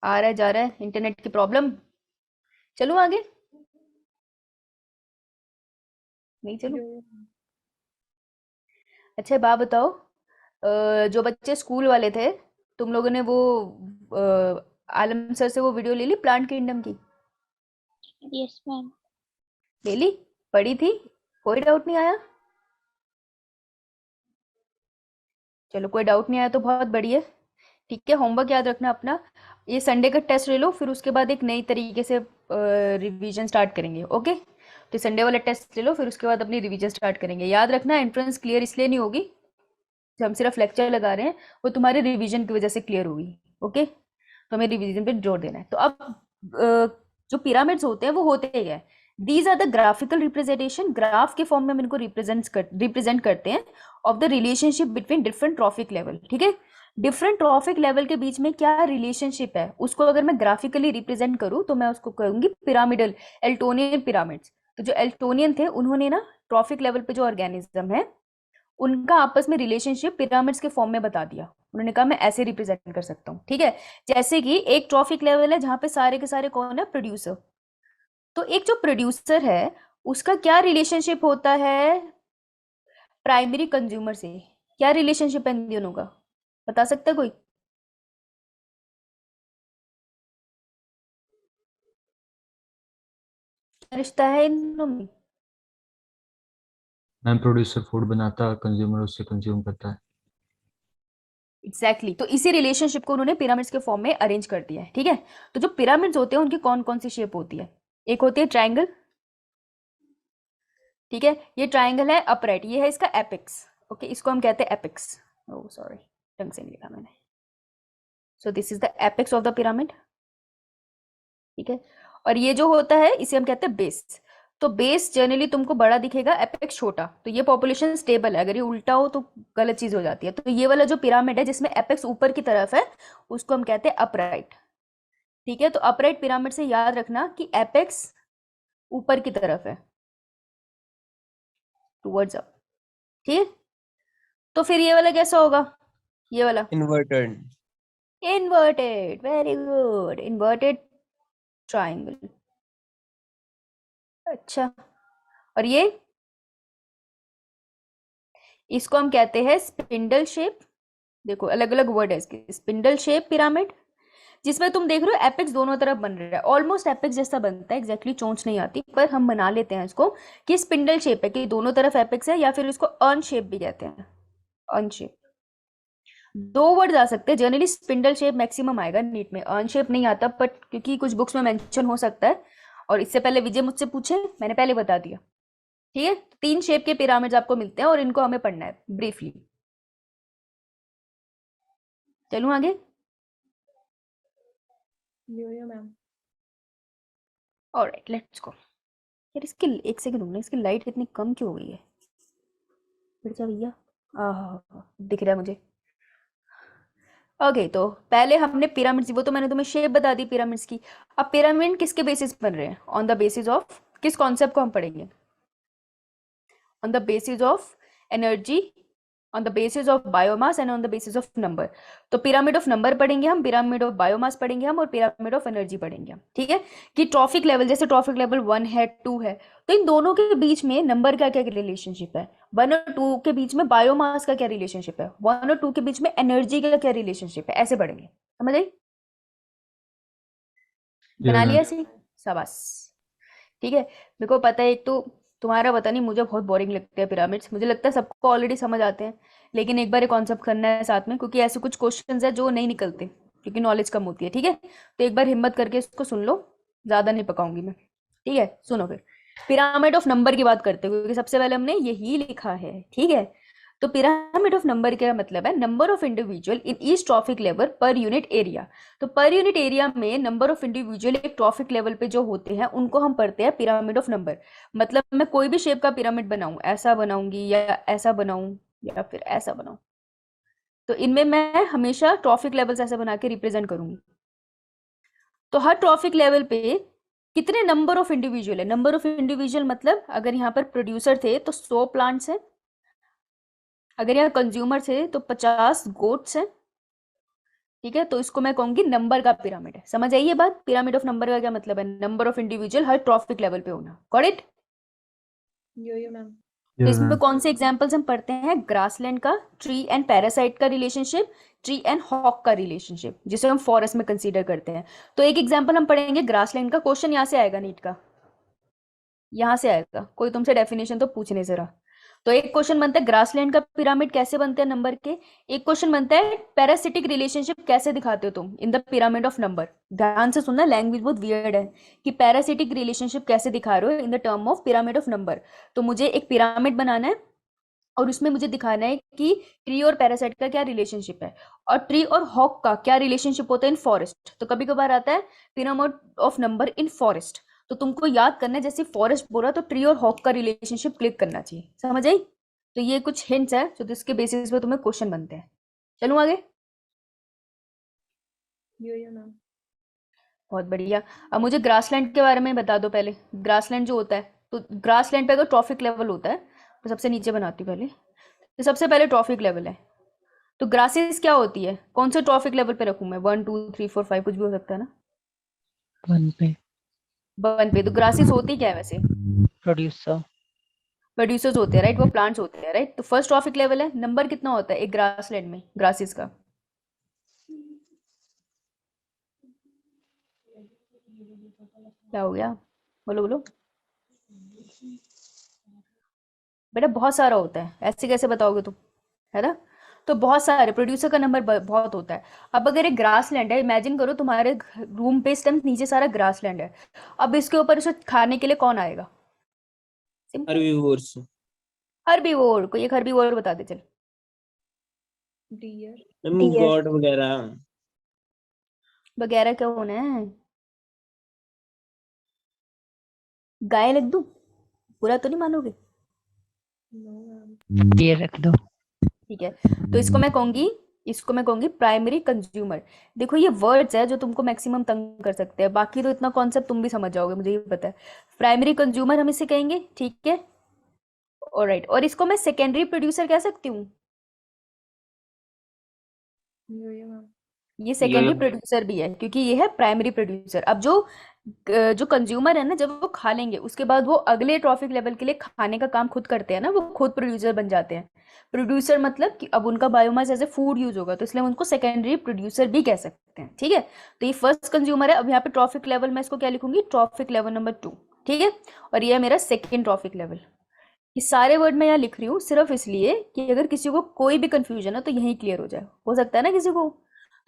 आ रहा है जा रहा है, इंटरनेट की प्रॉब्लम। चलो आगे, नहीं चलो? अच्छा बात बताओ, जो बच्चे स्कूल वाले थे, तुम लोगों ने वो आलम सर से वो वीडियो ले ली प्लांट किंगडम की? Yes ma'am. ले ली? पढ़ी थी? कोई डाउट नहीं आया? चलो कोई डाउट नहीं आया तो बहुत बढ़िया, ठीक है। होमवर्क याद रखना अपना, ये संडे का टेस्ट ले लो, फिर उसके बाद एक नई तरीके से रिवीजन स्टार्ट करेंगे। ओके, तो संडे वाला टेस्ट ले लो, फिर उसके बाद अपनी रिवीजन स्टार्ट करेंगे। याद रखना एंट्रेंस क्लियर इसलिए नहीं होगी, जो हम सिर्फ लेक्चर लगा रहे हैं वो तुम्हारे रिवीजन की वजह से क्लियर होगी। ओके, तो हमें रिवीजन पे जोर देना है। तो अब जो पिरामिड्स होते हैं वो होते क्या है? These are the graphical representation, graph के फॉर्म में हम इनको रिप्रेजेंट करते हैं of the relationship between different trophic level, ठीक है? डिफरेंट ट्रॉफिक लेवल के बीच में क्या रिलेशनशिप है उसको अगर मैं ग्राफिकली रिप्रेजेंट करूँ तो मैं उसको कहूंगी पिरामिडल, एल्टोनियन पिरामिड्स। तो जो एल्टोनियन थे उन्होंने ना ट्रॉफिक लेवल पे जो ऑर्गेनिज्म है उनका आपस में रिलेशनशिप पिरामिड्स के फॉर्म में बता दिया। उन्होंने कहा मैं ऐसे रिप्रेजेंट कर सकता हूँ, ठीक है? जैसे कि एक ट्रॉफिक लेवल है जहां पे सारे के सारे कौन है? प्रोड्यूसर। तो एक जो प्रोड्यूसर है उसका क्या रिलेशनशिप होता है प्राइमरी कंज्यूमर से? क्या रिलेशनशिप है इन दोनों का, बता सकता है कोई? क्या रिश्ता है इन दोनों में? मैम। प्रोड्यूसर फूड बनाता है, कंज्यूमर उससे कंज्यूम करता है। एग्जैक्टली तो इसी रिलेशनशिप को उन्होंने पिरामिड्स के फॉर्म में अरेंज कर दिया है, ठीक है? तो जो पिरामिड्स होते हैं उनकी कौन कौन सी शेप होती है? एक होती है ट्रायंगल, ठीक है, ये ट्राइंगल है अपराइट, ये है इसका एपेक्स। ओके, इसको हम कहते हैं एपेक्स। ओह सॉरी, ढंग से नहीं लिखा मैंने। So this is the apex of the pyramid. ठीक है, और ये जो होता है इसे हम कहते हैं बेस। तो बेस जनरली तुमको बड़ा दिखेगा, एपेक्स छोटा, तो ये पॉपुलेशन स्टेबल है। अगर ये उल्टा हो तो गलत चीज हो जाती है। तो ये वाला जो पिरामिड है जिसमें एपेक्स ऊपर की तरफ है उसको हम कहते हैं अपराइट। ठीक है, तो अपराइट पिरामिड से याद रखना कि एपेक्स ऊपर की तरफ है, टुवर्ड्स अप। ठीक है, तो फिर ये वाला कैसा होगा? ये वाला inverted. Inverted, very good, inverted triangle. अच्छा, और ये इसको हम कहते हैं स्पिंडल शेप। देखो अलग अलग वर्ड है इसके, स्पिंडल शेप पिरामिड, जिसमें तुम देख रहे हो एपेक्स दोनों तरफ बन रहा है, ऑलमोस्ट एपेक्स जैसा बनता है, एग्जैक्टली चोंच नहीं आती, पर हम बना लेते हैं इसको कि स्पिंडल शेप है, कि दोनों तरफ एपेक्स है, या फिर इसको अर्न शेप भी कहते हैं। अर्न शेप, दो वर्ड आ सकते हैं जनरली, स्पिंडल शेप मैक्सिमम आएगा नीट में, अर्न शेप नहीं आता, बट क्योंकि कुछ बुक्स में मेंशन हो सकता है। और इससे पहले विजय मुझसे पूछे, मैंने पहले बता दिया। ठीक है, 3 शेप के पिरामिड्स आपको मिलते हैं और इनको हमें पढ़ना है ब्रीफली। चलूं आगे? Yo ma'am. Alright, let's go. यार इसकी एक सेकंड रुकना, इसकी लाइट कितनी कम क्यों हो गई है? फिर क्या भैया, दिख रहा है मुझे। ओके, तो पहले हमने पिरामिड्स, वो तो मैंने तुम्हें शेप बता दी पिरामिड्स की। अब पिरामिड किसके बेसिस बन रहे हैं? ऑन द बेसिस ऑफ किस कॉन्सेप्ट को हम पढ़ेंगे? On the basis of energy, on the basis of biomass and on the basis of number. तो पिरामिड ऑफ नंबर पढ़ेंगे हम, पिरामिड ऑफ बायोमास पढ़ेंगे हम, और पिरामिड ऑफ एनर्जी पढ़ेंगे हम। ठीक है, कि ट्रॉफिक लेवल, जैसे ट्रॉफिक लेवल 1 है 2 है, तो इन दोनों के बीच में नंबर का क्या रिलेशनशिप है, 1 और 2 के बीच में बायोमास का क्या रिलेशनशिप है, 1 और 2 के बीच में एनर्जी का क्या रिलेशनशिप है, ऐसे पढ़ेंगे। समझ आई? बना लिया ऐसे? शाबाश। ठीक है, मेरे को पता है, एक तो तुम्हारा पता नहीं, मुझे बहुत बोरिंग लगते हैं पिरामिड्स, मुझे लगता है सबको ऑलरेडी समझ आते हैं, लेकिन एक बार ये कॉन्सेप्ट करना है साथ में, क्योंकि ऐसे कुछ क्वेश्चंस है जो नहीं निकलते क्योंकि नॉलेज कम होती है। ठीक है, तो एक बार हिम्मत करके इसको सुन लो, ज्यादा नहीं पकाऊंगी मैं। ठीक है, सुनो फिर। पिरामिड ऑफ नंबर की बात करते हुए, क्योंकि सबसे पहले हमने यही लिखा है। ठीक है, तो पिरामिड ऑफ नंबर का मतलब है number of individual in each trophic level per unit area. तो पर यूनिट एरिया में नंबर ऑफ इंडिविजुअल एक ट्रॉफिक लेवल पे जो होते हैं उनको हम पढ़ते हैं पिरामिड ऑफ नंबर। मतलब मैं कोई भी शेप का पिरामिड बनाऊं, ऐसा बनाऊंगी या ऐसा बनाऊं या फिर ऐसा बनाऊं, तो इनमें मैं हमेशा ट्रॉफिक लेवल्स ऐसे बना के रिप्रेजेंट करूंगी। तो हर ट्रॉफिक लेवल पे कितने नंबर ऑफ इंडिविजुअल है? नंबर ऑफ इंडिविजुअल मतलब अगर यहाँ पर प्रोड्यूसर थे तो 100 प्लांट्स हैं, अगर यहाँ कंज्यूमर थे तो 50 गोट्स हैं। ठीक है, तो इसको मैं कहूंगी नंबर का पिरामिड है। समझ आई ये बात? पिरामिड ऑफ नंबर का क्या मतलब है? Number of individual her trophic level पे होना। Got it? Yo ma'am. तो इसमें कौन से एग्जांपल्स हम पढ़ते हैं? ग्रासलैंड का, ट्री एंड पैरासाइट का रिलेशनशिप, ट्री एंड हॉक का रिलेशनशिप, जिसे हम फॉरेस्ट में कंसीडर करते हैं। तो एक एग्जांपल हम पढ़ेंगे ग्रासलैंड का। क्वेश्चन यहाँ से आएगा नीट का, यहाँ से आएगा, कोई तुमसे डेफिनेशन तो पूछने जरा। तो एक क्वेश्चन बनता है ग्रासलैंड का पिरामिड कैसे बनते हैं नंबर के। एक क्वेश्चन बनता है पैरासिटिक रिलेशनशिप कैसे दिखाते हो तुम in the pyramid of number. ध्यान से सुनना, लैंग्वेज बहुत वियर्ड है, कि पैरासिटिक रिलेशनशिप कैसे दिखा रहे हो in the term of pyramid of number. तो मुझे एक पिरामिड बनाना है और उसमें मुझे दिखाना है कि ट्री और पैरासाइट का क्या रिलेशनशिप है, और ट्री और हॉक का क्या रिलेशनशिप होता है इन फॉरेस्ट। तो कभी कभार आता है pyramid of number in forest, तो तुमको याद करना है, जैसे फॉरेस्ट बोला तो ट्री और हॉक का रिलेशनशिप क्लिक करना चाहिए। समझ आई? तो ये कुछ हिंट्स है जो जिसके बेसिस पे तुम्हें क्वेश्चन बनते हैं। चलूं आगे? Yo ma'am. बहुत बढ़िया। अब मुझे ग्रासलैंड के बारे में बता दो पहले। ग्रासलैंड जो होता है, तो ग्रासलैंड पे अगर ट्रॉफिक लेवल होता है, तो सबसे नीचे बनाती हूँ पहले, तो सबसे पहले ट्रॉफिक लेवल है। तो ग्रासेस क्या होती है? कौन से ट्रॉफिक लेवल पे रखूं मैं? 1 2 3 4 5 कुछ भी हो सकता है ना। 1 पे 1 पे। तो ग्रासेस होती क्या है वैसे? प्रोड्यूसर। प्रोड्यूसर्स होते हैं, राइट, वो प्लांट्स होते हैं, राइट। तो फर्स्ट ट्रॉफिक लेवल है। नंबर कितना होता है एक ग्रासलैंड में ग्रासेस का? क्या हो गया? बोलो बोलो बेटा। बहुत सारा होता है, ऐसे कैसे बताओगे तुम, है ना? तो बहुत सारे, प्रोड्यूसर का नंबर बहुत होता है। अब अगर एक ग्रासलैंड है, इमेजिन करो तुम्हारे रूम पे इस टाइम नीचे सारा ग्रासलैंड है, अब इसके ऊपर उसे खाने के लिए कौन आएगा? सिंपल। herbivores, हर्बीवोर, कोई एक हर्बीवोर बता दे चल। deer, Deer. goat वगैरह। वगैरह क्या होना है? गाय लिख दूं? बुरा तो नहीं मानोगे? no ma'am, ये रख दो। ठीक है, तो इसको मैं कहूंगी प्राइमरी कंज्यूमर। देखो ये वर्ड्स है जो तुमको मैक्सिमम तंग कर सकते हैं, बाकी तो इतना कॉन्सेप्ट तुम भी समझ जाओगे, मुझे ये पता है। प्राइमरी कंज्यूमर हम इसे कहेंगे, ठीक है। ऑलराइट, और इसको मैं सेकेंडरी प्रोड्यूसर कह सकती हूँ। yo ma'am, ये सेकेंडरी Yo-yo। प्रोड्यूसर भी है क्योंकि ये है प्राइमरी प्रोड्यूसर। अब जो कंज्यूमर है ना, जब वो खा लेंगे उसके बाद वो अगले ट्रॉफिक लेवल के लिए खाने का काम खुद करते हैं ना, वो खुद प्रोड्यूसर बन जाते हैं। प्रोड्यूसर मतलब कि अब उनका biomass as a food use होगा, तो इसलिए हम उनको सेकेंडरी प्रोड्यूसर भी कह सकते हैं, ठीक है। तो ये फर्स्ट कंज्यूमर है। अब यहाँ पे ट्रॉफिक लेवल मैं इसको क्या लिखूंगी? ट्रॉफिक लेवल नंबर 2, ठीक है। और ये है मेरा सेकेंड ट्रॉफिक लेवल। ये सारे वर्ड मैं यहाँ लिख रही हूँ सिर्फ इसलिए कि अगर किसी को कोई भी कंफ्यूजन है तो यही क्लियर हो जाए, हो सकता है ना किसी को।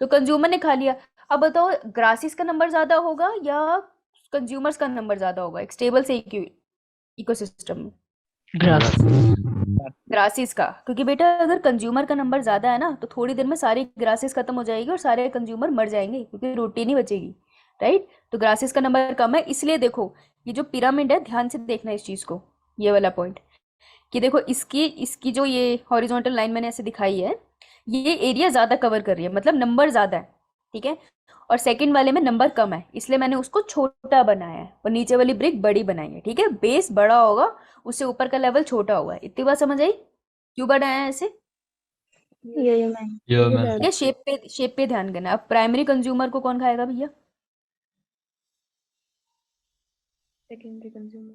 तो कंज्यूमर ने खा लिया। अब बताओ ग्रासिस का नंबर ज्यादा होगा या कंज्यूमर्स का नंबर ज्यादा होगा एक स्टेबल से इकोसिस्टम में? ग्रास। ग्रासिस का, क्योंकि बेटा अगर कंज्यूमर का नंबर ज्यादा है ना तो थोड़ी देर में सारी ग्रासिस खत्म हो जाएगी और सारे कंज्यूमर मर जाएंगे क्योंकि रोटी नहीं बचेगी, राइट। तो ग्रासिस का नंबर कम है, इसलिए देखो ये जो पिरामिड है, ध्यान से देखना इस चीज को, ये वाला पॉइंट कि देखो इसकी इसकी जो ये हॉरिजॉन्टल लाइन मैंने ऐसे दिखाई है, ये एरिया ज्यादा कवर कर रही है, मतलब नंबर ज्यादा है, ठीक है। और सेकंड वाले में नंबर कम है, इसलिए मैंने उसको छोटा बनाया है और नीचे वाली ब्रिक बड़ी बनाई है, ठीक है। बेस बड़ा होगा, उससे ऊपर का लेवल छोटा होगा। इतनी बात समझ आई क्यों बनाया है ऐसे? यो मैम। यो मैम। ठीक है, शेप पे ध्यान देना। अब प्राइमरी कंज्यूमर को कौन खाएगा भैया? secondary consumer,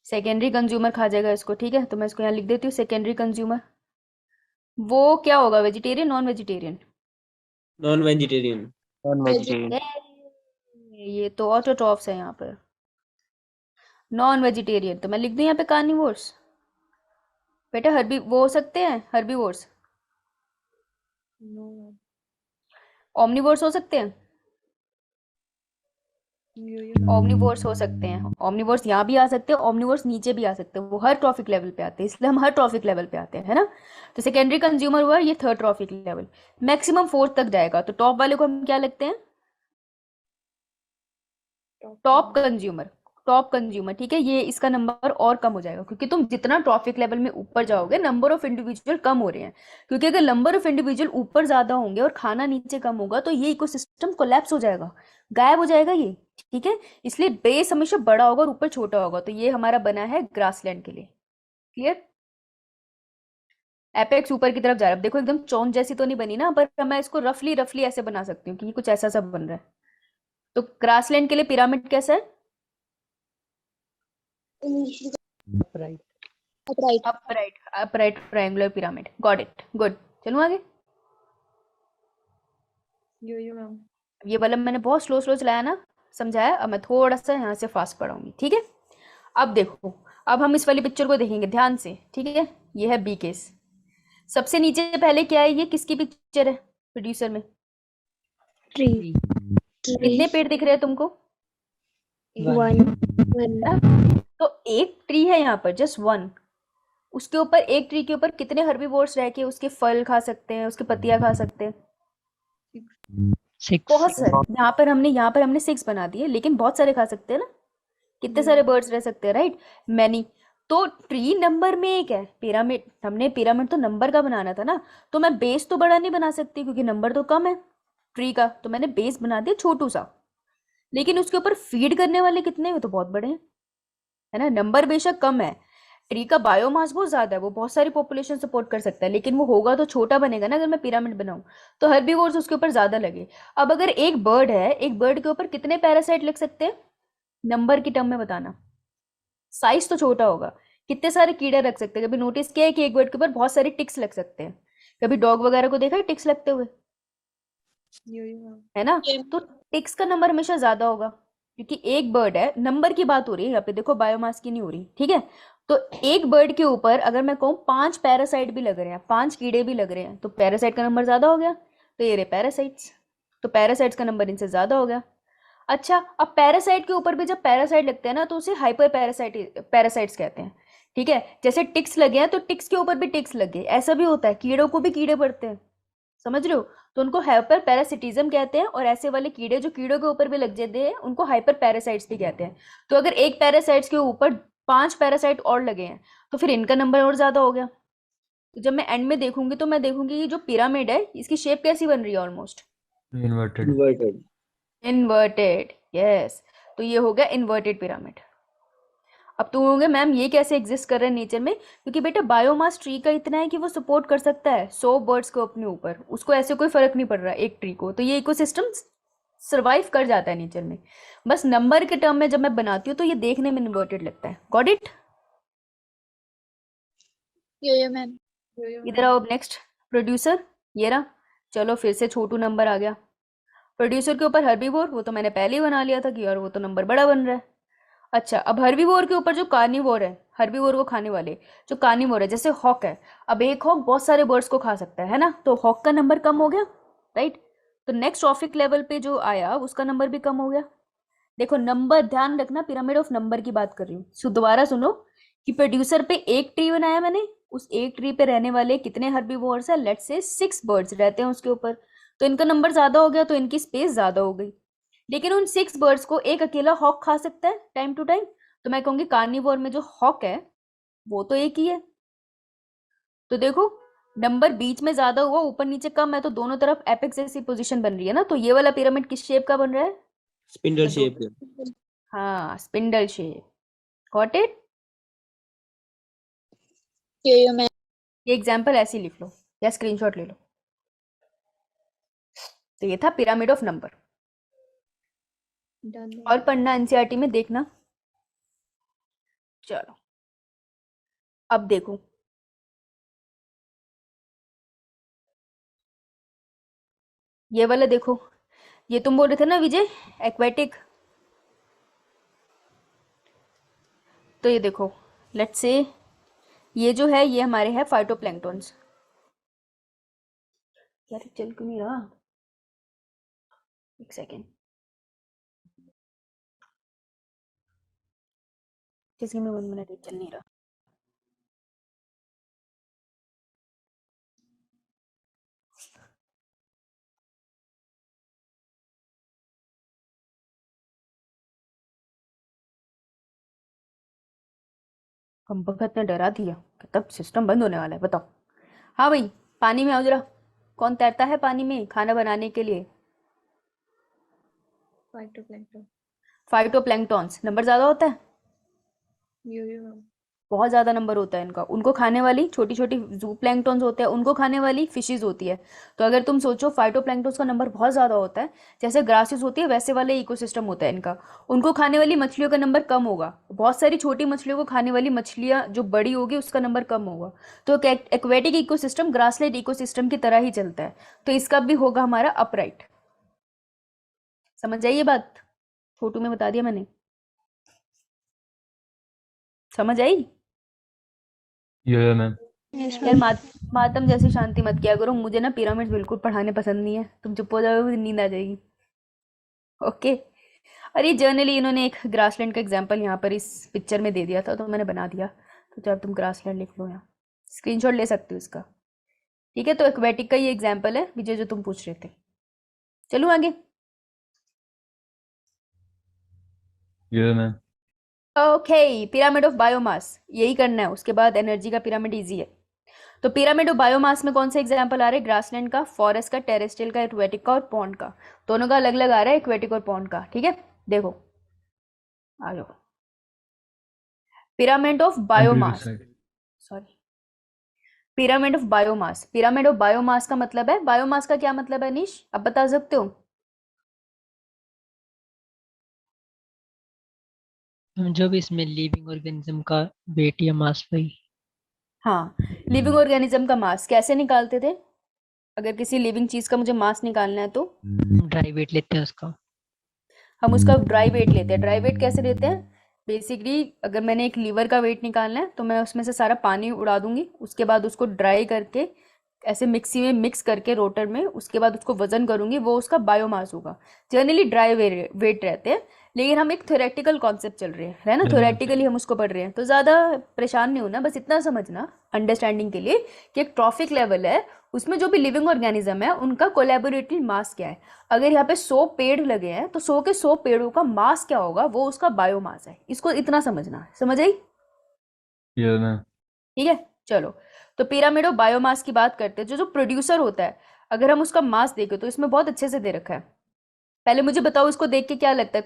सेकेंडरी कंज्यूमर खा जाएगा इसको, ठीक है। तो मैं इसको यहाँ लिख देती हूँ सेकेंडरी कंज्यूमर। वो क्या होगा? Vegetarian, non vegetarian? non-vegetarian। ये तो ऑटोट्रॉफ्स है यहाँ पर। नॉन वेजिटेरियन तो मैं लिख दूं यहाँ पे कार्निवोर्स। बेटा हर्बी वो हो सकते हैं हर्बीवोर्स, no ma'am, ओमनिवोर्स हो सकते हैं, yo ma'am, ओमनिवोर्स हो सकते हैं। ओमनिवोर्स यहाँ भी आ सकते हैं, ओमनिवोर्स नीचे भी आ सकते हैं, वो हर ट्रॉफिक लेवल पे आते हैं, इसलिए हम हर ट्रॉफिक लेवल पे आते हैं, है ना। तो सेकेंडरी कंज्यूमर हुआ ये third trophic level, maximum fourth तक जाएगा। तो टॉप वाले को हम क्या लिखते हैं? टॉप कंज्यूमर, ठीक है। ये इसका नंबर और कम हो जाएगा क्योंकि तुम जितना ट्रॉफिक लेवल में ऊपर जाओगे नंबर ऑफ इंडिविजुअल कम हो रहे हैं, क्योंकि अगर नंबर ऑफ इंडिविजुअल ऊपर ज्यादा होंगे और खाना नीचे कम होगा तो ये इकोसिस्टम कोलैप्स हो जाएगा, गायब हो जाएगा ये, ठीक है। इसलिए बेस हमेशा बड़ा होगा और ऊपर छोटा होगा। तो ये हमारा बना है ग्रासलैंड के लिए, क्लियर। एपेक्स ऊपर की तरफ जा रहा है। अब देखो एकदम चौंच जैसी तो नहीं बनी ना, पर मैं इसको रफली ऐसे बना सकती हूँ कि ये कुछ ऐसा सा बन रहा है। तो ग्रासलैंड के लिए पिरामिड कैसा है? Right. Upright. Upright triangular pyramid, got it, good. चलूं आगे। yo ma'am, ये वाला मैंने बहुत स्लो चलाया ना, समझाया। अब मैं थोड़ा सा यहाँ से फास्ट पढ़ाऊंगी, ठीक है। अब देखो, अब हम इस वाली पिक्चर को देखेंगे ध्यान से, ठीक है। ये है बी केस। सबसे नीचे पहले क्या है? ये किसकी पिक्चर है प्रोड्यूसर में? Tree. कितने पेड़ दिख रहे हैं तुमको? One. तो एक ट्री है यहाँ पर, जस्ट वन। उसके ऊपर, एक ट्री के ऊपर कितने हर्बीवोर्स रह के उसके फल खा सकते हैं, उसकी पत्तियां खा सकते हैं? 6। बहुत सारे। यहाँ पर हमने 6 बना दिए, लेकिन बहुत सारे खा सकते हैं ना। कितने सारे बर्ड्स रह सकते हैं, राइट, मैनी। तो ट्री नंबर में एक है। पिरामिड तो नंबर का बनाना था ना, तो मैं बेस तो बड़ा नहीं बना सकती क्योंकि नंबर तो कम है ट्री का, तो मैंने बेस बना दिया छोटू सा। लेकिन उसके ऊपर फीड करने वाले कितने हैं? वो तो बहुत बड़े हैं, है ना। नंबर बेशक कम है, ट्री का बायोमास बहुत ज्यादा है, वो बहुत सारी पॉपुलेशन सपोर्ट कर सकता है, लेकिन वो होगा तो छोटा बनेगा ना अगर मैं पिरामिड बनाऊं। तो हर्बीवोर्स उसके ऊपर ज्यादा लगे। अब अगर एक बर्ड है, एक बर्ड के ऊपर कितने पैरासाइट लग सकते हैं? नंबर की टर्म में बताना। साइज तो छोटा होगा, कितने सारे कीड़े रख सकते हैं? कभी नोटिस किया है कि एक बर्ड के ऊपर बहुत सारे टिक्स लग सकते हैं? कभी डॉग वगैरह को देखा है टिक्स लगते हुए, yo ma'am, है ना। तो टिक्स का नंबर हमेशा ज्यादा होगा क्योंकि एक बर्ड है, नंबर की बात हो रही है यहाँ पे, देखो बायोमास की नहीं हो रही, ठीक है। तो एक बर्ड के ऊपर अगर मैं कहूँ 5 पैरासाइट भी लग रहे हैं, 5 कीड़े भी लग रहे हैं, तो पैरासाइट का नंबर ज्यादा हो गया। तो ये रहे पैरासाइट्स, तो पैरासाइट्स का नंबर इनसे ज्यादा हो गया। अच्छा, अब पैरासाइट के ऊपर भी जब पैरासाइट लगते हैं ना तो उसे हाइपर पैरासाइट्स कहते हैं। ठीक है, जैसे टिक्स लगे हैं तो टिक्स के ऊपर भी टिक्स लगे, ऐसा भी होता है, कीड़ों को भी कीड़े पड़ते हैं, समझ रहे हो? तो उनको हाइपर पैरासिटिज्म कहते हैं, और ऐसे वाले कीड़े जो कीड़ों के ऊपर भी लग जाते हैं उनको हाइपर पैरासाइट्स भी कहते हैं। तो अगर एक पैरासाइट्स के ऊपर 5 पैरासाइट और लगे हैं तो फिर इनका नंबर और ज्यादा हो गया। तो जब मैं एंड में देखूंगी तो मैं देखूंगी कि जो पिरामिड है इसकी शेप कैसी बन रही है, ऑलमोस्ट इन्वर्टेड। इन्वर्टेड। यस, तो ये हो गया इन्वर्टेड पिरामिड। अब तुम होंगे मैम ये कैसे एग्जिस्ट कर रहे हैं नेचर में, क्योंकि बेटा बायोमास ट्री का इतना है कि वो सपोर्ट कर सकता है 100 बर्ड्स को अपने ऊपर, उसको ऐसे कोई फर्क नहीं पड़ रहा एक ट्री को, तो ये इकोसिस्टम सर्वाइव कर जाता है नेचर में। बस नंबर के टर्म में जब मैं बनाती हूँ तो ये देखने में इन्वर्टेड लगता है। Got it? Yo ma'am. इधर आओ। अब नेक्स्ट प्रोड्यूसर, ये रहा। चलो फिर से छोटू नंबर आ गया। प्रोड्यूसर के ऊपर हर्बीवोर, वो तो मैंने पहले ही बना लिया था कि यार वो तो नंबर बड़ा बन रहा है। अच्छा, अब हर्बीवोर के ऊपर जो कार्निवोर है, हर्बीवोर को खाने वाले जो कार्निवोर है, जैसे हॉक है। अब एक हॉक बहुत सारे बर्ड्स को खा सकता है ना, तो हॉक का नंबर कम हो गया, राइट? तो नेक्स्ट ट्रॉफिक लेवल पे जो आया उसका नंबर भी कम हो गया। देखो नंबर, ध्यान रखना, पिरामिड ऑफ नंबर की बात कर रही हूँ। सो दोबारा सुनो कि प्रोड्यूसर पे एक ट्री बनाया मैंने, उस एक ट्री पे रहने वाले कितने हर्बीवोर्स है, लेट्स से 6 बर्ड्स रहते हैं उसके ऊपर, तो इनका नंबर ज्यादा हो गया, तो इनकी स्पेस ज्यादा हो गई। लेकिन उन 6 बर्ड्स को एक अकेला हॉक खा सकता है टाइम टू टाइम, तो मैं कहूंगी कार्निवोर में जो हॉक है वो तो एक ही है। तो देखो नंबर बीच में ज्यादा हुआ, ऊपर नीचे कम है, तो दोनों तरफ एपेक्स जैसी पोजीशन बन रही है ना। तो ये वाला पिरामिड किस शेप का बन रहा है? स्पिंडल तो शेप। हाँ, spindle shape. Got it? Yo ma'am. ये एग्जाम्पल ऐसे ही लिख लो या स्क्रीनशॉट ले लो। तो ये था पिरामिड ऑफ नंबर। Done. और पढ़ना एनसीईआरटी में देखना। चलो अब देखो, ये वाला देखो, ये तुम बोल रहे थे ना विजय, एक्वेटिक। तो ये देखो, लेट्स से ये जो है ये हमारे है फाइटोप्लैंक्टन्स। यार चल क्यों नहीं रहा, एक सेकेंड, जैसे में 1 मिनट चल नहीं रहा। हम भगत ने डरा दिया कि तब सिस्टम बंद होने वाला है। बताओ। हाँ भाई, पानी में आओ जरा। कौन तैरता है पानी में खाना बनाने के लिए? Phytoplankton. फाइटोप्लैंक्टन्स। नंबर ज्यादा होता है, Yo मैम। बहुत ज्यादा नंबर होता है इनका। उनको खाने वाली छोटी छोटी जू प्लैंक्टन्स होते हैं, उनको खाने वाली फिशेस होती है। तो अगर तुम सोचो फाइटोप्लैंक्टन्स का नंबर बहुत ज्यादा होता है, जैसे ग्रासेस होती है वैसे वाले इकोसिस्टम होता है इनका। उनको खाने वाली मछलियों का नंबर कम होगा, बहुत सारी छोटी मछलियों को खाने वाली मछलियां जो बड़ी होगी उसका नंबर कम होगा। तो एक्वेटिक इकोसिस्टम ग्रासलैंड इकोसिस्टम की तरह ही चलता है, तो इसका भी होगा हमारा अपराइट। समझ जाइए बात, छोटू में बता दिया मैंने। समझ आई? यो मैम। यार मातम जैसी शांति मत किया करो, मुझे ना पिरामिड बिल्कुल पढ़ाने पसंद नहीं है। तुम चुप हो जाओगे मुझे नींद आ जाएगी। ओके। और ये जर्नली इन्होंने एक ग्रासलैंड का एग्जांपल यहाँ पर इस पिक्चर में दे दिया था, तो मैंने बना दिया। तो जब तुम ग्रासलैंड लिख लो, यहाँ स्क्रीनशॉट ले सकते हो इसका। ठीक है, तो एक्वेटिक का ये एग्जाम्पल है विजय जो तुम पूछ रहे थे। चलो आगे। Yo ma'am. Okay, pyramid of biomass यही करना है, उसके बाद एनर्जी का पिरामिड इजी है। तो पिरामिड ऑफ बायोमास में कौन से एग्जांपल आ रहे हैं? ग्रासलैंड का, फॉरेस्ट का, टेरेस्ट्रियल का, एक्वेटिक का और पॉन्ड का। दोनों का अलग अलग आ रहा है, एक्वेटिक और पॉन्ड का। ठीक है, देखो आ जाओ। Pyramid of biomass, sorry, pyramid of biomass. Pyramid of biomass का मतलब है, बायोमास का क्या मतलब है निश, अब बता सकते हो? जो भी इसमें लिविंग ऑर्गेनिज्म का वेट या मास वही। हाँ, लिविंग ऑर्गेनिज्म का मास कैसे निकालते थे? अगर किसी लिविंग चीज का मुझे मास निकालना है तो ड्राई वेट लेते हैं उसका। हम उसका ड्राई वेट लेते हैं। ड्राई वेट कैसे लेते हैं? बेसिकली अगर मैंने एक लीवर का वेट निकालना है तो मैं उसमें से सारा पानी उड़ा दूंगी, उसके बाद उसको ड्राई करके ऐसे मिक्सी में मिक्स करके रोटर में, उसके बाद उसको वजन करूंगी, वो उसका बायोमास होगा। जनरली ड्राई वेट रहते हैं, लेकिन हम एक थ्योरेटिकल कॉन्सेप्ट चल रहे हैं, है ना, थ्योरेटिकली हम उसको पढ़ रहे हैं, तो ज़्यादा परेशान नहीं होना, बस इतना समझना अंडरस्टैंडिंग के लिए कि एक ट्रॉफिक लेवल है, उसमें जो भी लिविंग ऑर्गेनिज्म है उनका कोलैबोरेटिव मास क्या है। अगर यहाँ पे 100 पेड़ लगे हैं तो 100 के 100 पेड़ों का मास क्या होगा, वो उसका बायोमास है। इसको इतना समझना है, समझ आई? ये मैम ठीक है, चलो। तो पिरामिड ऑफ बायोमास की बात करते हैं। जो जो प्रोड्यूसर होता है, अगर हम उसका मास देखें तो इसमें बहुत अच्छे से दे रखा है। पहले मुझे बताओ, इसको देख के क्या लगता है,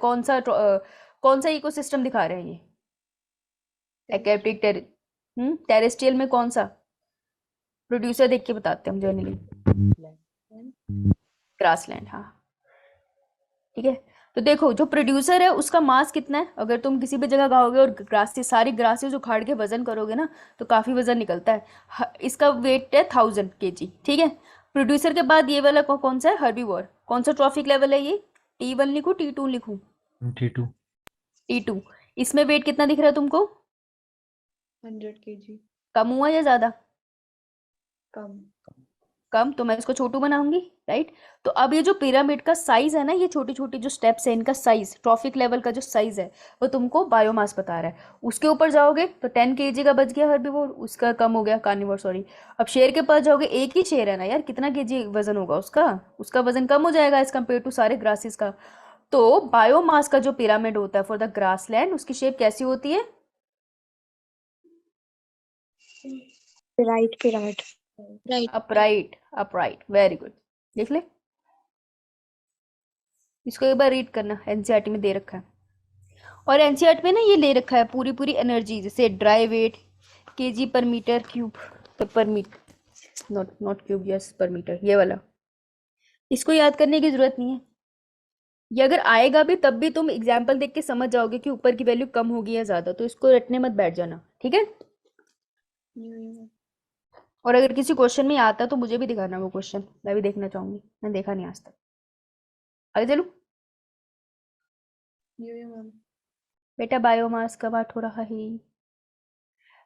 कौन सा इकोसिस्टम दिखा रहे हैं ये? एक्वेटिक, टेरेस्ट्रियल में कौन सा प्रोड्यूसर, देख के बताते हैं हम जनरली। ग्रासलैंड, हाँ ठीक है। तो देखो, जो प्रोड्यूसर है उसका मास कितना है। अगर तुम किसी भी जगह गाओगे और ग्रासेस, सारी ग्रासेस उखाड़ के वजन करोगे ना, तो काफी वजन निकलता है। इसका वेट है 1000 kg, ठीक है। प्रोड्यूसर के बाद ये वाला कौन सा है, हर्बीवोर। कौन सा ट्रॉफिक लेवल है ये? T1 लिखूं, T2 लिखूं? T2 T2। इसमें वेट कितना दिख रहा है तुमको? 100 kg। कम हुआ या ज्यादा? कम। कम, तो मैं इसको छोटू बनाऊंगी, राइट। तो अब ये जो पिरामिड का साइज है ना, ये छोटी छोटी जो स्टेप्स है, इनका साइज, ट्रॉफिक लेवल का जो साइज है, वो तुमको बायोमास बता रहा है। उसके ऊपर जाओगे तो 10 kg का बच गया हर्बीवोर, उसका कम हो गया, कार्निवोर सॉरी। अब शेर के पास जाओगे, एक ही शेर है ना यार, कितना केजी वजन होगा उसका? उसका वजन कम हो जाएगा एज कम्पेयर टू सारे ग्रासेस का। तो बायोमास का जो पिरामिड होता है फॉर द ग्रासलैंड, उसकी शेप कैसी होती है? Right pyramid. Right. Upright, upright, very good. देख ले, इसको एक बार रीड करना, एनसीईआरटी में दे रखा है। और एनसीईआरटी में ना ये ले रखा है पूरी पूरी एनर्जी, जैसे ड्राई वेट केजी पर मीटर क्यूब, पर मीटर, नॉट क्यूब, यस पर मीटर, ये वाला। इसको याद करने की जरूरत नहीं है। ये अगर आएगा भी तब भी तुम एग्जाम्पल देख के समझ जाओगे कि ऊपर की वैल्यू कम होगी या ज्यादा, तो इसको रटने मत बैठ जाना, ठीक है। और अगर किसी क्वेश्चन में आता तो मुझे भी दिखाना वो क्वेश्चन, मैं भी देखना चाहूंगी, मैंने देखा नहीं आज तक। आगे चलूं? मैम। बेटा बायोमास का बात हो रहा है।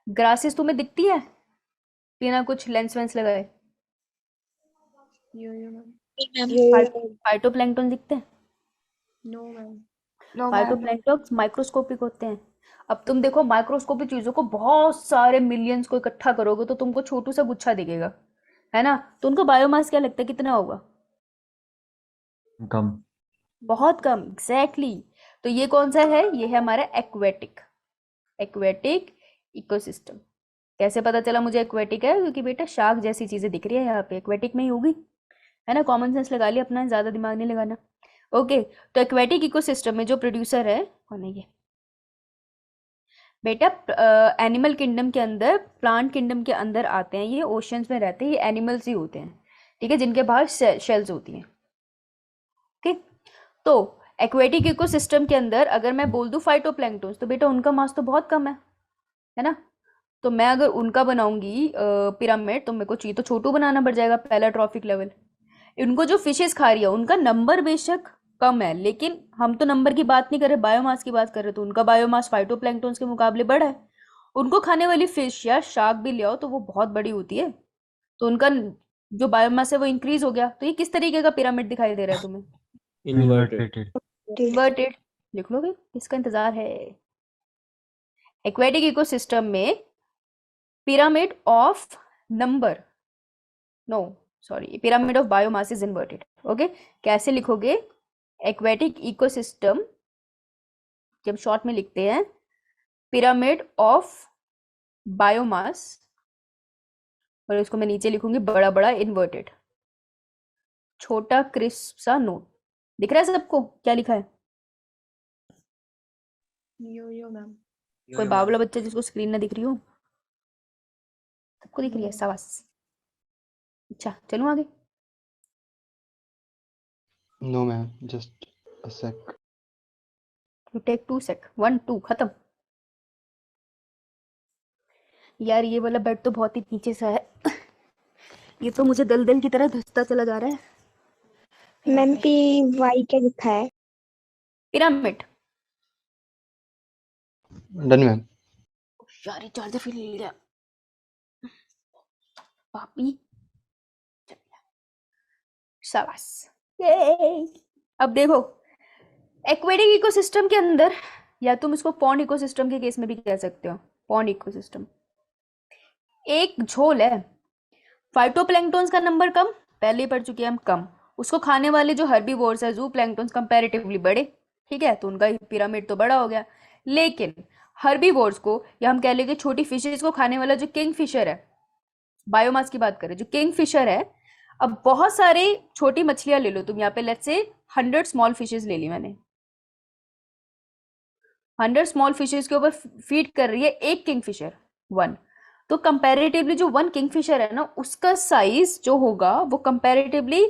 ग्रासेस तुम्हें दिखती है बिना कुछ लेंस वेंस लगाए? मैम। फाइटोप्लैंक्टन दिखते हैं? No ma'am. फाइटोप्लैंक्टन माइक्रोस्कोपिक होते हैं। अब तुम देखो, माइक्रोस्कोपिक चीजों को बहुत सारे मिलियंस को इकट्ठा करोगे तो तुमको छोटू सा गुच्छा दिखेगा, है ना। तो उनको बायोमास क्या लगता है, कितना होगा? कम। बहुत कम, एग्जैक्टली। तो ये कौन सा है? ये है हमारा एक्वेटिक, एक्वेटिक इकोसिस्टम। कैसे पता चला मुझे एक्वेटिक है? क्योंकि बेटा शार्क जैसी चीजें दिख रही है यहाँ पे, एक्वेटिक में ही होगी, है ना। कॉमन सेंस लगा लिया अपना, ज्यादा दिमाग नहीं लगाना। ओके, तो एक्वेटिक इकोसिस्टम में जो प्रोड्यूसर है कौन है ये? बेटा एनिमल किंगडम के अंदर, प्लांट किंगडम के अंदर आते हैं, ये ओशियंस में रहते हैं, ये एनिमल्स ही होते हैं, ठीक है, जिनके बाहर शेल्स होती हैं। ओके, तो एक्वेटिक इकोसिस्टम के अंदर अगर मैं बोल दूं फाइटोप्लैंक्टन, तो बेटा उनका मास तो बहुत कम है ना। तो मैं अगर उनका बनाऊंगी पिरामिड, तो मेरे को चाहिए तो छोटू बनाना पड़ जाएगा, पहला ट्रॉफिक लेवल। इनको जो फिशेस खा रही है उनका नंबर बेशक कम है, लेकिन हम तो नंबर की बात नहीं कर रहे, बायोमास की बात कर रहे। तो उनका बायोमास फाइटोप्लैंक्टन के मुकाबले बड़ा है। उनको खाने वाली फिश या शार्क भी ले आओ तो वो बहुत बड़ी होती है, तो उनका जो बायोमास है वो इंक्रीज हो गया। तो ये किस तरीके का पिरामिड दिखाई दे रहा है तुम्हें? इन्वर्टेड। इन्वर्टेड। लिख लोगे, इसका इंतजार है। एक्वेटिक इकोसिस्टम में pyramid of number, no sorry, pyramid of biomass is inverted. Okay, कैसे लिखोगे? एक्वेटिक इकोसिस्टम, जब शॉर्ट में लिखते हैं, पिरामिड ऑफ बायोमास, और इसको मैं नीचे लिखूंगी बड़ा बड़ा इन्वर्टेड, छोटा क्रिस्प सा नोट। दिख रहा है सबको क्या लिखा है? मैम। कोई बावला बच्चा जिसको स्क्रीन ना दिख रही हो? सबको दिख रही है, शाबाश। अच्छा, चलूं आगे? No ma'am, just a sec. You take 2 sec, 1 2 खत्म। यार ये वाला बेड तो बहुत ही नीचे सा है, ये तो मुझे दलदल की तरह धंसता चला जा रहा है। मैम पी वाई क्या लिखा है? पिरामिड। Done ma'am. यार ये चार्जर फिर ले लिया पापी। शाबाश। ये अब देखो, एक्वेटिक इकोसिस्टम के अंदर, या तुम इसको पॉन्ड इकोसिस्टम के केस में भी कह सकते हो, पॉन्ड इकोसिस्टम एक झोल है, फाइटोप्लैंक्टन्स का नंबर कम, पहले ही पढ़ चुके हैं हम, कम, उसको खाने वाले जो हर्बीवोर्स है, ज़ूप्लैंक्टन्स कंपैरेटिवली बड़े, ठीक है, तो उनका पिरामिड तो बड़ा हो गया। लेकिन हर्बीवोर्स को, या हम कह लेंगे छोटी फिशेज को खाने वाला जो किंग फिशर है, बायोमास की बात करें, जो किंग फिशर है, अब बहुत सारे छोटी मछलियां ले लो तुम, यहाँ पे लेट्स से 100 स्मॉल फिशेज ले ली मैंने, 100 स्मॉल फिशेज के ऊपर फीड कर रही है एक किंगफिशर, वन, तो कंपैरेटिवली जो वन किंगफिशर है ना, उसका साइज जो होगा वो कंपैरेटिवली,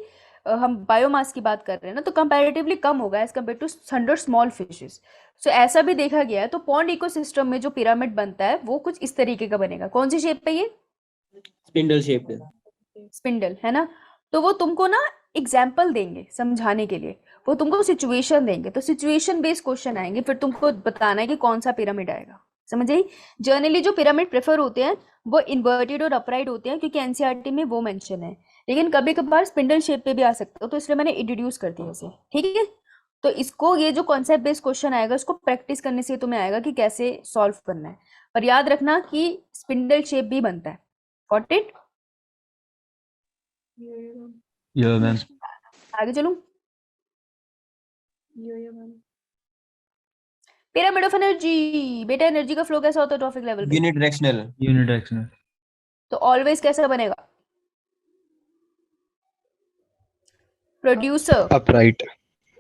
हम बायोमास की बात कर रहे हैं ना, तो कंपैरेटिवली कम होगा as compare to 100 small fishes. So ऐसा भी देखा गया है। तो पॉन्ड इकोसिस्टम में जो पिरामिड बनता है वो कुछ इस तरीके का बनेगा। कौन सी शेप पे ये? Spindle shaped. स्पिंडल, है ना। तो वो तुमको ना एग्जाम्पल देंगे समझाने के लिए, वो तुमको सिचुएशन देंगे, तो सिचुएशन बेस्ड क्वेश्चन आएंगे, फिर तुमको बताना है कि कौन सा पिरामिड आएगा। समझ आई? जनरली जो पिरामिड प्रेफर होते हैं वो इन्वर्टेड और अपराइट होते हैं, क्योंकि एनसीईआरटी में वो मेंशन है, लेकिन कभी कभार स्पिंडल शेप पे भी आ सकते हो, तो इसलिए मैंने इंट्रोड्यूस कर दिया इसे, ठीक है। तो इसको, ये जो कॉन्सेप्ट बेस्ड क्वेश्चन आएगा, इसको प्रैक्टिस करने से तुम्हें आएगा कि कैसे सॉल्व करना है, पर याद रखना कि स्पिंडल शेप भी बनता है। Got it? या मैम। आगे चलूं? मैम। पिरामिड ऑफ एनर्जी, बेटा एनर्जी का फ्लो कैसा होता है ट्रॉफिक लेवल पे? यूनिडायरेक्शनल। यूनिडायरेक्शनल। तो ऑलवेज कैसा बनेगा? Producer, upright.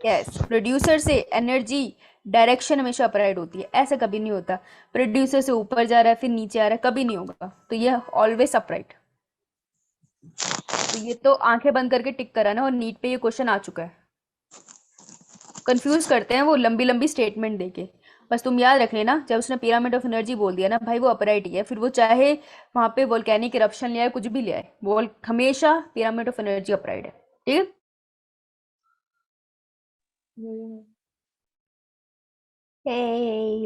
यस, प्रोड्यूसर से एनर्जी डायरेक्शन हमेशा अपराइट होती है, ऐसा कभी नहीं होता प्रोड्यूसर से ऊपर जा रहा है फिर नीचे आ रहा है, कभी नहीं होगा। तो ये ऑलवेज अपराइट। तो ये तो आंखें बंद करके टिक करा ना, और नीट पे ये क्वेश्चन आ चुका है। कंफ्यूज करते हैं वो लंबी लंबी स्टेटमेंट देके, बस तुम याद रख लेना, जब उसने पिरामिड ऑफ एनर्जी बोल दिया ना भाई, वो अपराइट ही है, फिर वो चाहे वहां पे वोल्केनिक इरप्शन ले आए, कुछ भी ले आए, वो हमेशा पिरामिड ऑफ एनर्जी अपराइट है, ठीक है।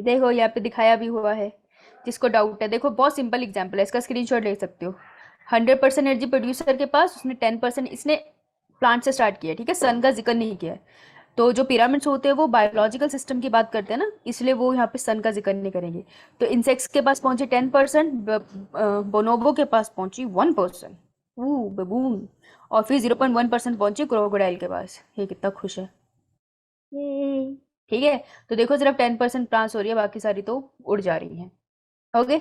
देखो यहाँ पे दिखाया भी हुआ है, जिसको डाउट है देखो, बहुत सिंपल एग्जांपल है, इसका स्क्रीनशॉट ले सकते हो। 100% एनर्जी प्रोड्यूसर के पास, उसने 10%, इसने प्लांट से स्टार्ट किया, ठीक है, सन का जिक्र नहीं किया है। तो जो पिरामिड्स होते हैं वो बायोलॉजिकल सिस्टम की बात करते हैं ना, इसलिए वो यहाँ पे सन का जिक्र नहीं करेंगे। तो इंसेक्ट्स के पास पहुंचे 10%, बोनोबो के पास पहुंची 1%, बबून, और फिर 0.1% पहुंची क्रोकोडाइल के पास। ये कितना खुश है, ठीक है। तो देखो सिर्फ 10% ट्रांस हो रही है, बाकी सारी तो उड़ जा रही है। ओके,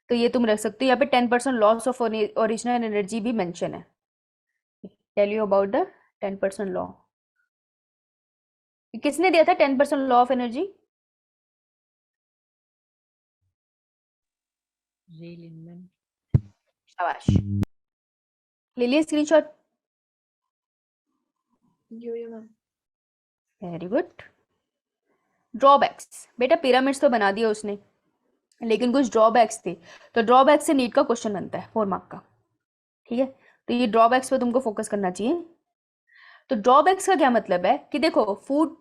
तो ये तुम रख सकते हो। यहाँ पे 10% लॉस ऑफ ओरिजिनल एनर्जी भी मेंशन है। Tell you about the 10% law. किसने दिया था 10% law of energy? Ray Lindeman. शाबाश, ले लिया screenshot? Ma'am. Very good. Drawbacks, बेटा पिरामिड्स तो बना दिया उसने, लेकिन कुछ ड्रॉबैक्स थे, तो ड्रॉबैक्स से नीट का क्वेश्चन बनता है 4 मार्क का, ठीक है। तो ये ड्रॉबैक्स पे तुमको फोकस करना चाहिए। तो ड्रॉबैक्स का क्या मतलब है कि देखो, फूड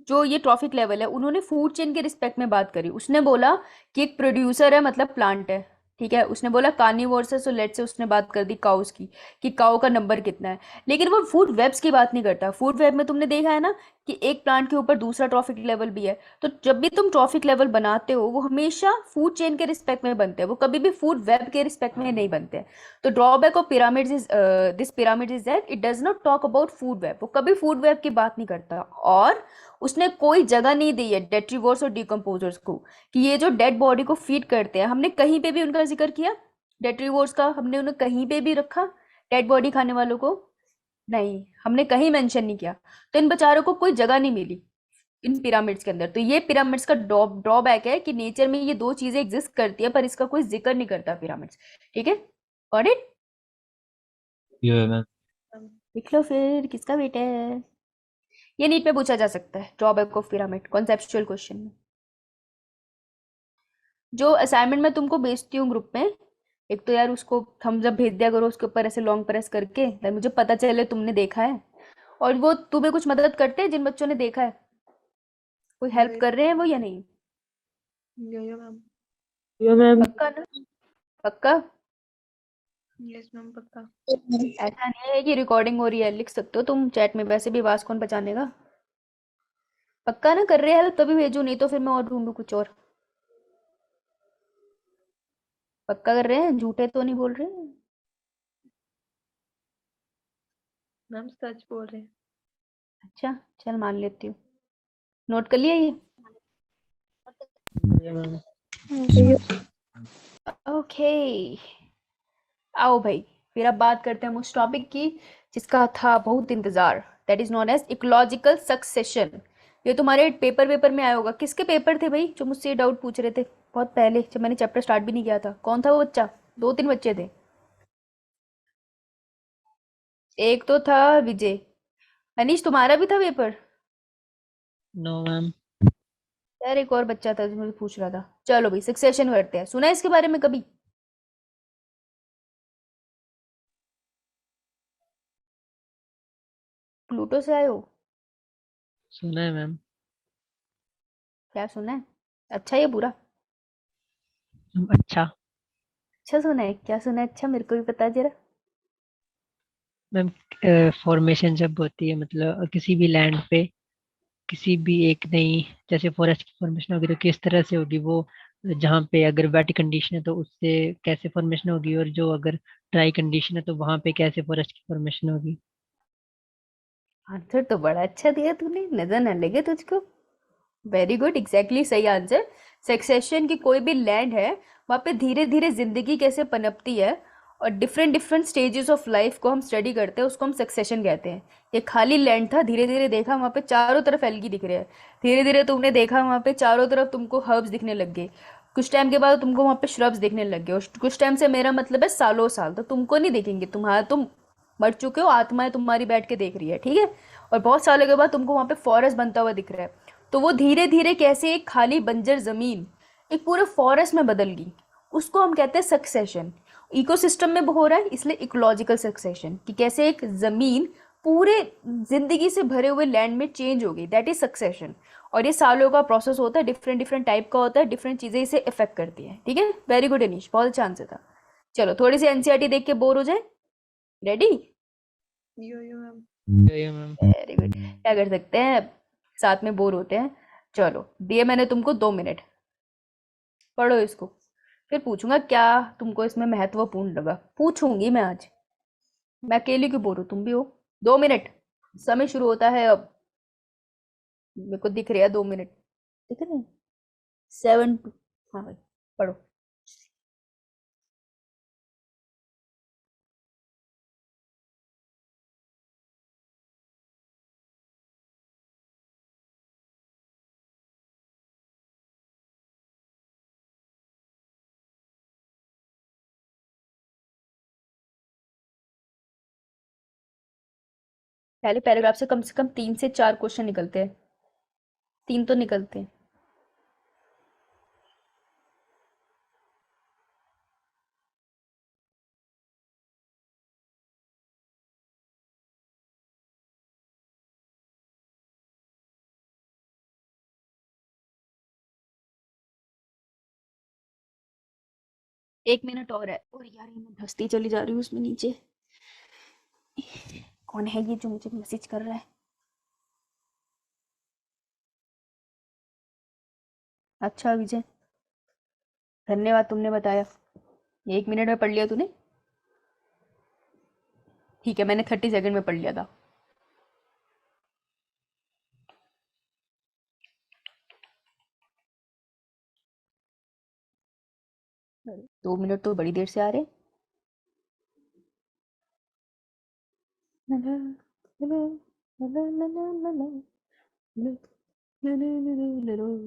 जो ये ट्रॉफिक लेवल है, उन्होंने फूड चेन के रिस्पेक्ट में बात करी। उसने बोला कि एक प्रोड्यूसर है, मतलब प्लांट है, ठीक है। उसने बोला कार्निवोर्स है, सो लेट से उसने बात कर दी काउस की, कि काउ का नंबर कितना है, लेकिन वो फूड वेब्स की बात नहीं करता। फूड वेब में तुमने देखा है ना कि एक प्लांट के ऊपर दूसरा ट्रॉफिक लेवल भी है। तो जब भी तुम ट्रॉफिक लेवल बनाते हो, वो हमेशा फूड चेन के रिस्पेक्ट में बनते हैं, वो कभी भी फूड वेब के रिस्पेक्ट में नहीं बनते हैं। तो drawback of pyramids is this pyramid is that it does not talk about food web, वो कभी फूड वेब की बात नहीं करता। और उसने कोई जगह नहीं दी है डेट्रीवोर्स और डिकम्पोजर्स को, कि ये जो डेड बॉडी को फीड करते हैं, हमने कहीं पे भी उनका जिक्र किया डेट्रीवोर्स का? हमने उन्हें कहीं पे भी रखा डेड बॉडी खाने वालों को? नहीं, हमने कहीं मेंशन नहीं किया। तो इन बेचारों को कोई जगह नहीं मिली इन पिरामिड्स के अंदर। तो ये पिरामिड्स का ड्रॉबैक है कि नेचर में ये दो चीजें एग्जिस्ट करती है, पर इसका कोई जिक्र नहीं करता पिरामिड्स, ठीक है। Got it? या मैम। लिख लो फिर, किसका बेटा है ये? नीट में पूछा जा सकता है, drawback of pyramid, conceptual question में। जो असाइनमेंट में तुमको भेजती हूँ ग्रुप में, एक तो यार उसको थम्स अप भेज दिया करो, उसके ऊपर ऐसे लॉन्ग प्रेस करके, ताकि मुझे पता चले तुमने देखा है। और वो तुम्हें कुछ मदद करते हैं जिन बच्चों ने देखा है? कोई हेल्प कर रहे हैं वो या नहीं? मैम। पक्का ना? पक्का? यस मैम पक्का। ऐसा नहीं है कि रिकॉर्डिंग हो रही है, लिख सकते हो तुम चैट में, वैसे भी आवाज कौन बचाने का। पक्का ना कर रहे हैं तभी भेजू, नहीं तो फिर मैं और ढूंढू कुछ और। पक्का कर रहे हैं, झूठे तो नहीं बोल रहे हैं। मैम सच बोल रहे हैं। अच्छा चल मान लेती हूँ। नोट कर लिया ये। ये मैम ओके आओ भाई, फिर अब बात करते हैं हम उस टॉपिक की जिसका था बहुत इंतजार, that is known as ecological succession. ये तुम्हारे पेपर में आया होगा। किसके पेपर थे भाई जो मुझसे ये डाउट पूछ रहे थे बहुत पहले, जब मैंने चैप्टर स्टार्ट भी नहीं किया था? कौन था वो बच्चा? दो तीन बच्चे थे। एक तो था विजय। अनीश तुम्हारा भी था पेपर? No ma'am. यार एक और बच्चा था जो मुझे पूछ रहा था। चलो भाई सक्सेशन करते हैं। सुना है इसके बारे में कभी? प्लूटो से आए हो? सुना है मैम। क्या सुना है? अच्छा या बुरा? अच्छा अच्छा सुना है? क्या सुना है अच्छा, मेरे को भी बता जरा। मैम, फॉर्मेशन जब होती है मतलब किसी भी लैंड पे किसी भी एक नई, जैसे फॉरेस्ट की फॉर्मेशन होगी तो किस तरह से होगी वो, जहाँ पे अगर वेट कंडीशन है तो उससे कैसे फॉर्मेशन होगी, और जो अगर ड्राई कंडीशन है तो वहां पे कैसे फॉरेस्ट की फॉर्मेशन होगी। आंसर तो बड़ा अच्छा दिया तूने, नजर न लगे तुझको। वेरी गुड, एग्जैक्टली सही आंसर। सक्सेशन की कोई भी लैंड है वहाँ पे धीरे धीरे जिंदगी कैसे पनपती है और different different stages of life को हम स्टडी करते हैं, उसको हम सक्सेशन कहते हैं। ये खाली लैंड था, धीरे धीरे देखा वहाँ पे चारों तरफ एल्गी दिख रहे हैं। धीरे धीरे तुमने देखा वहाँ पे चारों तरफ तुमको हर्ब्स दिखने लग गए। कुछ टाइम के बाद तुमको वहाँ पे श्रब्स दिखने लग गए, और कुछ टाइम से मेरा मतलब है सालों साल, तो तुमको नहीं दिखेंगे। तुम मर चुके हो, आत्माएं तुम्हारी बैठ के देख रही है, ठीक है। और बहुत सालों के बाद तुमको वहाँ पे फॉरेस्ट बनता हुआ दिख रहा है। तो वो धीरे धीरे कैसे एक खाली बंजर जमीन एक पूरे फॉरेस्ट में बदल गई, उसको हम कहते हैं सक्सेशन। इकोसिस्टम में हो रहा है इसलिए इकोलॉजिकल सक्सेशन, कि कैसे एक जमीन पूरे जिंदगी से भरे हुए लैंड में चेंज हो गई, दैट इज सक्सेशन। और ये सालों का प्रोसेस होता है, डिफरेंट डिफरेंट टाइप का होता है, डिफरेंट चीजें इसे इफेक्ट करती है, ठीक है। वेरी गुड अनीश, बहुत अच्छा आंसर था। चलो थोड़ी सी एनसीईआरटी देख के बोर हो जाए। रेडी? यो मैम। ये मैम। Very good. क्या कर सकते हैं, साथ में बोर होते हैं। चलो दिए मैंने तुमको 2 मिनट, पढ़ो इसको। फिर पूछूंगा क्या तुमको इसमें महत्वपूर्ण लगा, पूछूंगी मैं आज। मैं अकेली क्यों बोलूं, तुम भी हो। 2 मिनट, समय शुरू होता है अब। मेरे को दिख रहा है 2 मिनट, दिख रहे हैं? 7 हाँ भाई, पढ़ो। पहले पैराग्राफ से कम 3 से 4 क्वेश्चन निकलते हैं, 3 तो निकलते हैं। एक मिनट और है, और यार ये मैं धंसती चली जा रही हूँ उसमें नीचे। कौन है ये जो मुझे मैसेज कर रहा है? अच्छा विजय, धन्यवाद तुमने बताया। ये 1 मिनट में पढ़ लिया तूने? ठीक है, मैंने 30 सेकंड में पढ़ लिया था। 2 मिनट तो बड़ी देर से आ रहे।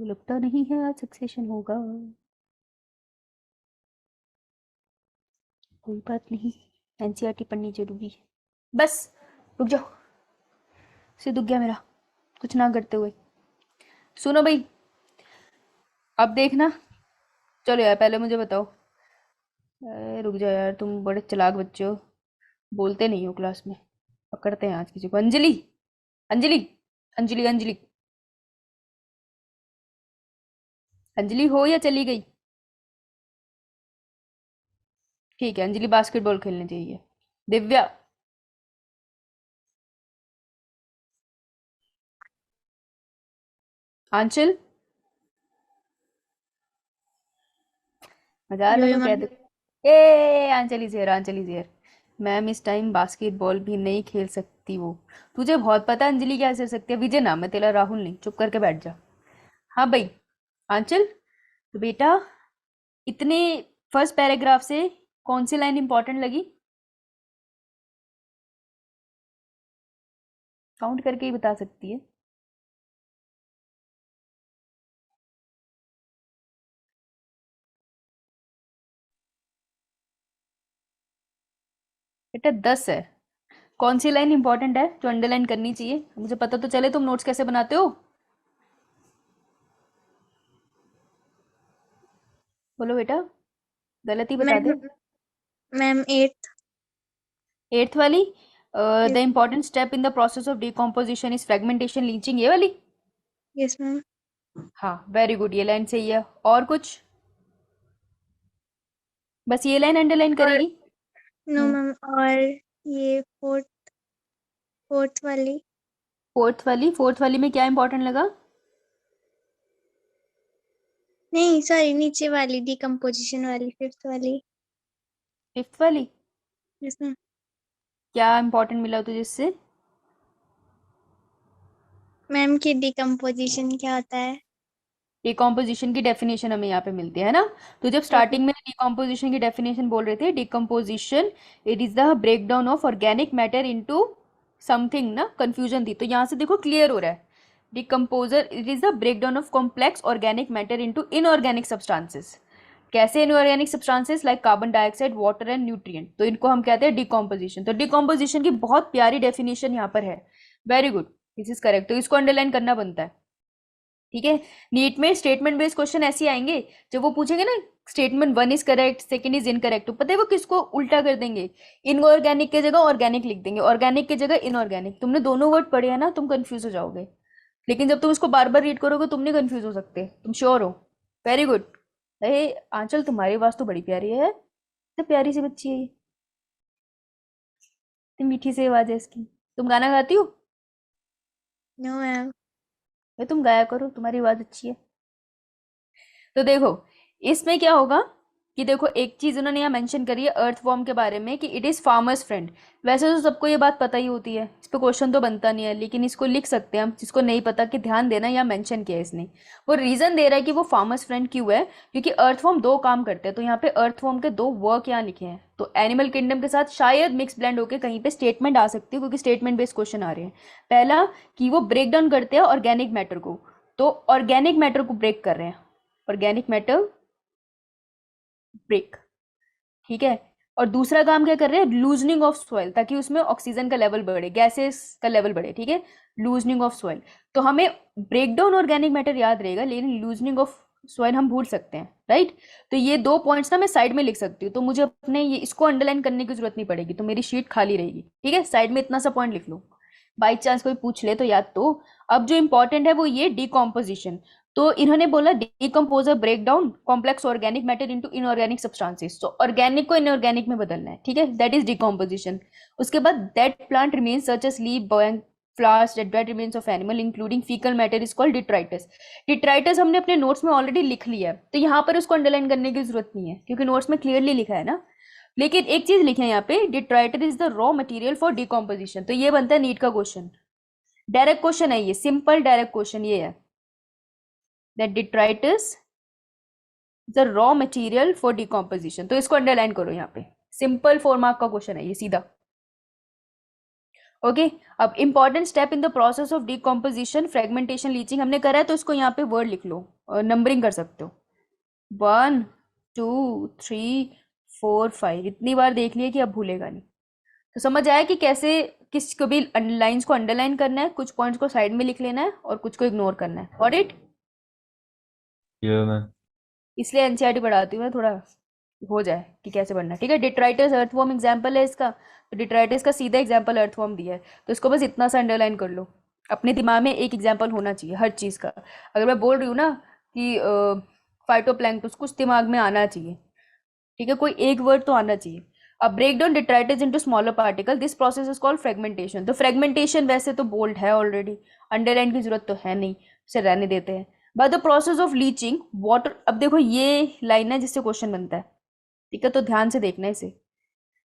लगता नहीं है आज सक्सेशन होगा। कोई बात नहीं, एनसीईआरटी पढ़नी जरूरी है। बस रुक जाओ, सिर दुख गया मेरा कुछ ना करते हुए। सुनो भाई, अब देखना। चलो यार पहले मुझे बताओ। रुक जाओ यार, तुम बड़े चालाक बच्चे हो, बोलते नहीं हो क्लास में। पकड़ते हैं आज किसी को। अंजलि, अंजलि, अंजलि, अंजलि, अंजलि हो या चली गई? ठीक है, अंजलि बास्केटबॉल खेलने चाहिए। दिव्या, आंचल, मजा आ रहा यो तो कह मैम। दो। ए Aanchal is here, Aanchal is here. Ma'am इस टाइम बास्केटबॉल भी नहीं खेल सकती वो। तुझे बहुत पता है अंजलि क्या कर सकती है। विजय नाम है तेरा, राहुल नहीं। चुप करके बैठ जा। हाँ भाई, आंचल, तो बेटा इतने फर्स्ट पैराग्राफ से कौन सी लाइन इंपॉर्टेंट लगी? काउंट करके ही बता सकती है। बेटा 10 है। कौन सी लाइन इंपॉर्टेंट है जो अंडरलाइन करनी चाहिए? मुझे पता तो चले तुम नोट्स कैसे बनाते हो। बोलो बेटा, गलत ही बता दे। Ma'am 8th। एट्थ वाली, the yes. Important step in the process of decomposition is fragmentation leaching, ये वाली। Yes ma'am. हाँ वेरी गुड, ये लाइन सही है। और कुछ? बस ये लाइन अंडरलाइन और करेगी? नो मैम, और ये फोर्थ वाली। फोर्थ वाली में क्या इंपॉर्टेंट लगा? नहीं सॉरी, नीचे वाली डिकम्पोजिशन वाली, 5th वाली। फिफ्थ वाली? Yes ma'am. क्या इंपॉर्टेंट मिला तुझे इससे? मैम की डिकम्पोजिशन क्या होता है? डिकम्पोजिशन की डेफिनेशन हमें यहाँ पे मिलती है ना। तो जब स्टार्टिंग में डिकम्पोजिशन की डेफिनेशन बोल रहे थे, decomposition it is the breakdown of organic matter into something ना, कंफ्यूजन थी। तो यहाँ से देखो क्लियर हो रहा है। Decomposer it is the breakdown of complex organic matter into inorganic substances. कैसे inorganic substances? Like carbon dioxide, water and nutrient. तो इनको हम कहते हैं डिकम्पोजिशन। तो डिकम्पोजिशन की बहुत प्यारी डेफिनेशन यहाँ पर है। Very good, this is correct. तो इसको अंडरलाइन करना बनता है। ठीक है, नीट में स्टेटमेंट बेस्ड क्वेश्चन ऐसे ही आएंगे। जब वो पूछेंगे ना statement 1 is correct, second is incorrect, तो पता है वो किसको उल्टा कर देंगे? इनऑर्गेनिक की जगह ऑर्गेनिक लिख देंगे, ऑर्गेनिक की जगह इनऑर्गेनिक। तुमने दोनों वर्ड पढ़े हैं ना, तुम कंफ्यूज हो जाओगे। लेकिन जब तुम इसको बार बार रीड करोगे तुम नहीं कंफ्यूज हो सकते। तुम श्योर हो? Very good. अरे आंचल, तुम्हारी आवाज तो बड़ी प्यारी है। तो प्यारी सी बच्ची है ये, इतनी मीठी सी आवाज है इसकी। तुम गाना गाती हो? No ma'am. तुम गाया करो, तुम्हारी आवाज अच्छी है। तो देखो इसमें क्या होगा कि देखो एक चीज उन्होंने यहाँ मेंशन करी है अर्थवॉर्म के बारे में कि इट इज फार्मर्स फ्रेंड। वैसे तो सबको ये बात पता ही होती है, इस पे क्वेश्चन तो बनता नहीं है, लेकिन इसको लिख सकते हैं हम। जिसको नहीं पता कि ध्यान देना, यहाँ मेंशन किया है इसने। वो रीजन दे रहा है कि वो फार्मर्स फ्रेंड क्यों है, क्योंकि अर्थवॉर्म 2 काम करते हैं। तो यहाँ पे अर्थवॉर्म के 2 वर्क यहाँ लिखे हैं। तो एनिमल किंगडम के साथ शायद मिक्स ब्लेंड होकर कहीं पे स्टेटमेंट आ सकती है, क्योंकि स्टेटमेंट बेस्ड क्वेश्चन आ रहे हैं। पहला कि वो ब्रेक डाउन करते हैं ऑर्गेनिक मैटर को, तो ऑर्गेनिक मैटर को ब्रेक कर रहे हैं, ऑर्गेनिक मैटर ब्रेक। ठीक है, और दूसरा काम क्या कर रहे हैं? लूजनिंग ऑफ सॉइल, ताकि उसमें ऑक्सीजन का लेवल बढ़े, गैसेस का लेवल बढ़े। ठीक है, लूजनिंग ऑफ सॉइल। तो हमें ब्रेकडाउन ऑर्गेनिक मैटर याद रहेगा, लेकिन लूजनिंग ऑफ सॉइल हम भूल सकते हैं, राइट। तो ये 2 पॉइंट्स ना मैं साइड में लिख सकती हूँ, तो मुझे अपने ये इसको अंडरलाइन करने की जरूरत नहीं पड़ेगी, तो मेरी शीट खाली रहेगी। ठीक है, साइड में इतना सा पॉइंट लिख लो, बाई चांस कोई पूछ ले तो याद। तो अब जो इंपॉर्टेंट है वो ये डिकॉम्पोजिशन। तो इन्होंने बोला decomposer break down complex organic matter into inorganic substances. तो ऑर्गेनिक को इनऑर्गेनिक में बदलना है। ठीक है, दैट इज डिकम्पोजिशन। उसके बाद that plant remains such as leaf, flowers, dead remains of animal including faecal matter is called detritus. Detritus हमने अपने नोट्स में ऑलरेडी लिख लिया है, तो यहाँ पर उसको अंडरलाइन करने की जरूरत नहीं है, क्योंकि नोट्स में क्लियरली लिखा है ना। लेकिन एक चीज लिखे हैं यहाँ पे, detritus is the raw material for decomposition. तो ये बनता है नीट का क्वेश्चन, डायरेक्ट क्वेश्चन है ये, सिंपल डायरेक्ट क्वेश्चन ये है, that detritus is a raw material for decomposition। तो इसको अंडरलाइन करो यहाँ पे, सिंपल 4 मार्क का क्वेश्चन है ये सीधा। ओके, अब important step in the process of decomposition, fragmentation, leaching हमने करा है, तो इसको यहाँ पे वर्ड लिख लो और नंबरिंग कर सकते हो। 1 2 3 4 5, इतनी बार देख लिया कि अब भूलेगा नहीं। तो समझ आया कि कैसे किस को भी लाइंस को अंडरलाइन करना है, कुछ पॉइंट्स को साइड में लिख लेना है और कुछ को इग्नोर करना है। Got it? ये मैम। इसलिए एनसीईआरटी पढ़ाती हूँ मैं, थोड़ा हो जाए कि कैसे पढ़ना है। ठीक है, डिट्राइटस अर्थवॉर्म एग्जाम्पल है इसका, तो डिट्राइटस का सीधा एग्जाम्पल अर्थवॉर्म दिया है, तो इसको बस इतना सा अंडरलाइन कर लो। अपने दिमाग में एक एग्जाम्पल होना चाहिए हर चीज़ का। अगर मैं बोल रही हूँ ना कि फाइटोप्लैंक्टन, कुछ दिमाग में आना चाहिए। ठीक है, कोई एक वर्ड तो आना चाहिए। अब break down detritus into smaller particle, this process is called fragmentation. तो फ्रेगमेंटेशन वैसे तो बोल्ड है ऑलरेडी, अंडरलाइन की जरूरत तो है नहीं, उसे रहने देते हैं। By the process of leaching water, अब देखो ये लाइन है जिससे क्वेश्चन बनता है, ठीक है, तो ध्यान से देखना इसे।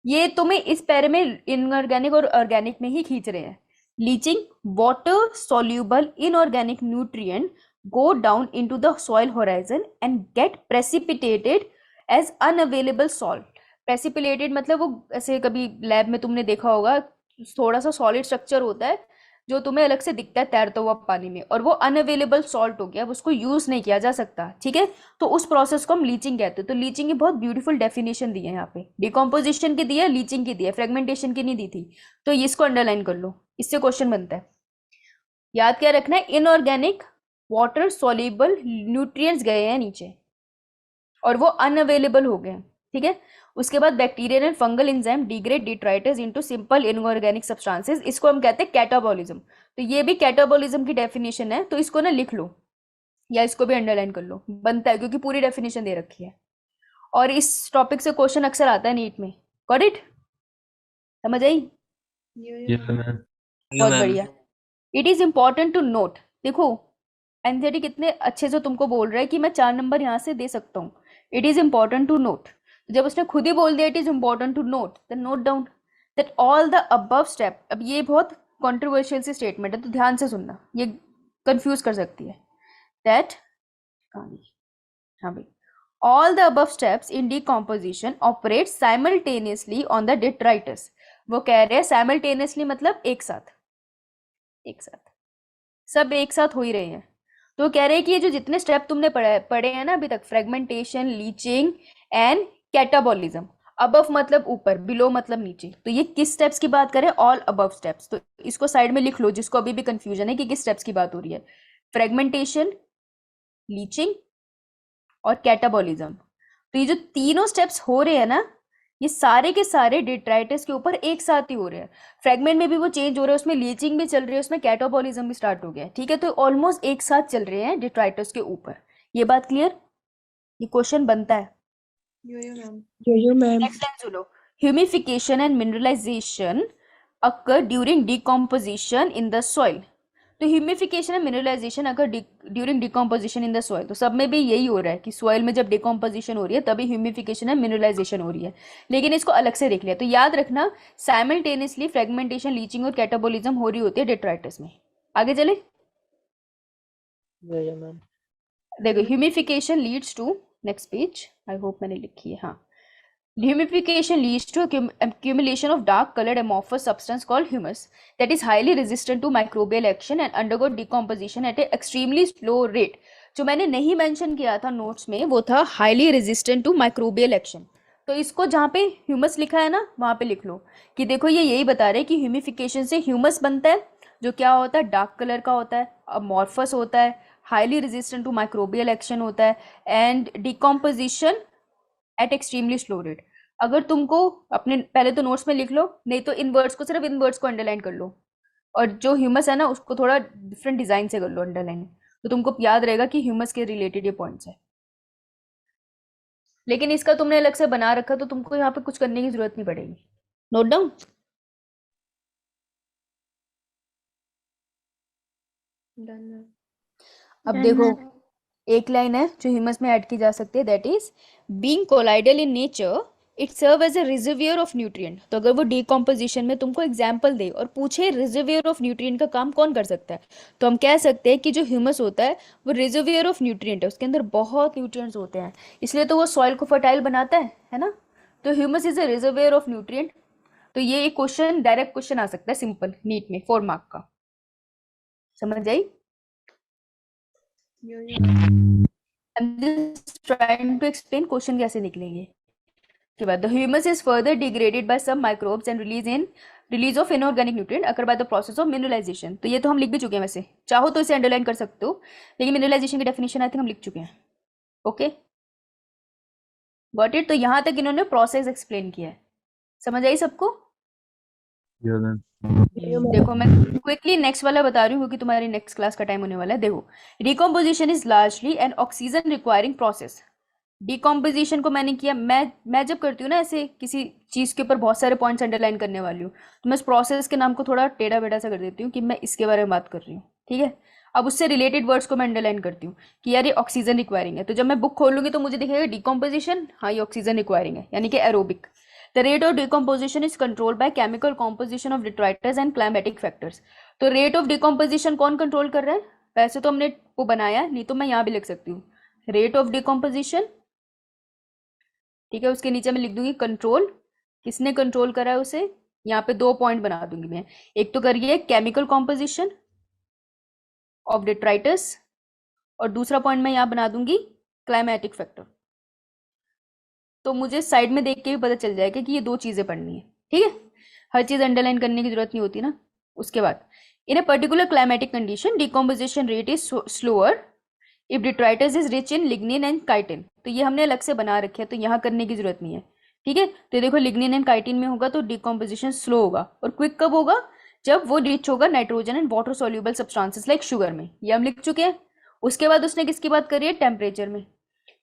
ये तुम्हें इस पैरे में इनऑर्गेनिक और ऑर्गेनिक में ही खींच रहे हैं। Leaching water soluble inorganic nutrient go down into the soil horizon and get precipitated as unavailable salt. Precipitated मतलब वो ऐसे कभी लैब में तुमने देखा होगा, थोड़ा सा सॉलिड स्ट्रक्चर होता है जो तुम्हें अलग से दिखता है तैरता हुआ पानी में, और वो अनअवेलेबल सॉल्ट हो गया, अब उसको यूज नहीं किया जा सकता, ठीक है। तो उस प्रोसेस को हम लीचिंग कहते हैं। तो लीचिंग की बहुत ब्यूटीफुल डेफिनेशन दी है यहाँ पे, डिकम्पोजिशन की दी है, लीचिंग की दी है, फ्रेगमेंटेशन की नहीं दी थी। तो इसको अंडरलाइन कर लो, इससे क्वेश्चन बनता है। याद क्या रखना है, इनऑर्गेनिक वाटर सोल्यूबल न्यूट्रिएंट्स गए हैं नीचे और वो अनअवेलेबल हो गए, ठीक है। उसके बाद bacterial and fungal enzyme degrade detritus into simple inorganic substances, इसको हम कहते हैं कैटाबॉलिज्म। तो ये भी कैटाबॉलिज्म की डेफिनेशन है, तो इसको ना लिख लो या इसको भी अंडरलाइन कर लो, बनता है क्योंकि पूरी डेफिनेशन दे रखी है। और इस टॉपिक से क्वेश्चन अक्सर आता है नीट में। Got it? समझ आई? Yes, ma'am. बहुत बढ़िया। It is important to note, देखो एंथेटी कितने अच्छे से तुमको बोल रहा है कि मैं 4 नंबर यहाँ से दे सकता हूँ। It is important to note, जब उसने खुद ही बोल दिया it is important to note, then note down that all the above step. अब ये बहुत कॉन्ट्रोवर्शियल सी स्टेटमेंट है, तो ध्यान से सुनना, ये कंफ्यूज कर सकती है। दैट हाँ भाई, all the above steps in decomposition operate simultaneously on the detritus। वो कह रहे हैं simultaneously मतलब एक साथ सब एक साथ हो ही रहे हैं। तो कह रहे हैं कि ये जो जितने स्टेप तुमने पढ़े हैं ना अभी तक, fragmentation, leaching and catabolism, above मतलब ऊपर, बिलो मतलब नीचे, तो ये किस स्टेप्स की बात करें? All above steps. तो इसको साइड में लिख लो जिसको अभी भी कंफ्यूजन है कि किस स्टेप्स की बात हो रही है। फ्रेगमेंटेशन, लीचिंग और कैटाबॉलिज्म। तो ये जो तीनों स्टेप्स हो रहे हैं ना, ये सारे के सारे डिट्राइटिस के ऊपर एक साथ ही हो रहे हैं। फ्रेगमेंट में भी वो चेंज हो रहा है, उसमें लीचिंग भी चल रही है, उसमें कैटाबॉलिज्म भी स्टार्ट हो गया है, ठीक है। तो ऑलमोस्ट एक साथ चल रहे हैं डिट्राइटिस के ऊपर। ये बात क्लियर? ये क्वेश्चन बनता है। मैम। नेक्स्ट लाइन सुनो, humification and mineralisation occur during decomposition in the soil. तो humification and mineralisation occur during decomposition in the soil, तो सब में भी यही हो रहा है कि सॉइल में जब डिकम्पोजिशन हो रही है तभी ह्यूमिफिकेशन एंड मिनरलाइजेशन हो रही है, लेकिन इसको अलग से देख लिया। तो याद रखना साइमल्टेनियसली फ्रेगमेंटेशन, लीचिंग और कैटाबॉलिज्म हो रही होती है डिट्राइटिस में। आगे चले, देखो humification leads to, next page, I hope मैंने लिखी है, हाँ। Humidification leads to accumulation of dark colored amorphous substance called humus that is highly resistant to microbial action and undergo decomposition at an extremely slow rate। जो मैंने नहीं mention किया था notes में वो था highly resistant to microbial action। तो इसको जहाँ पे ह्यूमस लिखा है ना वहाँ पे लिख लो कि देखो ये यही बता रहे हैं कि ह्यूमिफिकेशन से ह्यूमस बनता है जो क्या होता है, डार्क कलर का होता है, अमॉर्फस होता है, highly resistant to microbial action होता है and decomposition at extremely slow rate. अगर तुमको अपने पहले तो नोट्स में लिख लो, नहीं तो इन वर्ड्स को, सिर्फ इन वर्ड्स को अंडरलाइन कर लो, और जो ह्यूमस है ना उसको थोड़ा डिफरेंट डिजाइन से कर लो अंडरलाइन, तो तुमको याद रहेगा कि ह्यूमस के रिलेटेड ये पॉइंट्स है। लेकिन इसका तुमने अलग से बना रखा तो तुमको यहाँ पे कुछ करने की जरूरत नहीं पड़ेगी। Note down. अब देखो एक लाइन है जो ह्यूमस में ऐड की जा सकती है, that is being colloidal in nature it serve as a reservoir of nutrient. तो अगर वो डिकम्पोजिशन में तुमको एग्जाम्पल दे और पूछे रिजर्वियर ऑफ न्यूट्रिएंट का काम कौन कर सकता है, तो हम कह सकते हैं कि जो ह्यूमस होता है वो रिजर्वियर ऑफ न्यूट्रिएंट है, उसके अंदर बहुत न्यूट्रिएंट्स होते हैं, इसलिए तो वो सॉइल को फर्टाइल बनाता है ना। तो humus is a reservoir of nutrient. तो ये एक क्वेश्चन, डायरेक्ट क्वेश्चन आ सकता है सिंपल नीट में 4 मार्क का। समझ आई? I'm just trying to explain question कैसे निकलेंगे। के बाद the humus is further degraded by some microbes and release of inorganic nutrient occur by the process of mineralization। तो ये तो हम लिख भी चुके हैं, वैसे चाहो तो इसे अंडरलाइन कर सकते हो, लेकिन मिनरलाइजेशन की डेफिनेशन आई थिंक हम लिख चुके हैं। Okay got it. तो यहाँ तक इन्होंने प्रोसेस एक्सप्लेन किया है, समझ आई सबको? देखो मैं क्विकली नेक्स्ट वाला बता रही हूँ क्योंकि तुम्हारी नेक्स्ट क्लास का टाइम होने वाला है। देखो decomposition is largely N oxygen requiring process. Decomposition को मैंने किया, मैं जब करती हूँ ना ऐसे किसी चीज़ के ऊपर बहुत सारे पॉइंट्स अंडरलाइन करने वाली हूँ, तो मैं उस प्रोसेस के नाम को थोड़ा टेढ़ा बेढ़ा सा कर देती हूँ कि मैं इसके बारे में बात कर रही हूँ, ठीक है। अब उससे रिलेटेड वर्ड्स को मैं अंडरलाइन करती हूँ कि यार ये ऑक्सीजन रिक्वायरिंग है, तो जब मैं बुक खोलूंगी तो मुझे दिखेगा डिकम्पोजिशन, हाँ ये ऑक्सीजन रिक्वायरिंग है, यानी कि aerobic. The rate of decomposition is controlled by chemical composition of detritus and climatic factors. तो रेट ऑफ डिकम्पोजिशन कौन कंट्रोल कर रहा है? वैसे तो हमने वो बनाया, नहीं तो मैं यहाँ भी लिख सकती हूँ रेट ऑफ डिकम्पोजिशन, ठीक है। उसके नीचे मैं लिख दूंगी कंट्रोल, किसने कंट्रोल करा है उसे, यहाँ पे 2 पॉइंट बना दूंगी मैं। एक तो करिए केमिकल कॉम्पोजिशन ऑफ डिट्राइटस, और दूसरा पॉइंट मैं यहाँ बना दूंगी क्लाइमेटिक फैक्टर। तो मुझे साइड में देख के भी पता चल जाएगा कि ये 2 चीजें पढ़नी है, ठीक है। हर चीज अंडरलाइन करने की जरूरत नहीं होती ना। उसके बाद in a particular climatic condition decomposition rate is slower if detritus is rich in lignin and chitin. तो ये हमने अलग से बना रखे है, तो यहाँ करने की जरूरत नहीं है, ठीक है। तो देखो लिग्निन एंड काइटिन में होगा तो डिकम्पोजिशन स्लो होगा, और क्विक कब होगा? जब वो रिच होगा nitrogen and water soluble substances like sugar में, ये हम लिख चुके हैं। उसके बाद उसने किसकी बात करी है? टेम्परेचर में।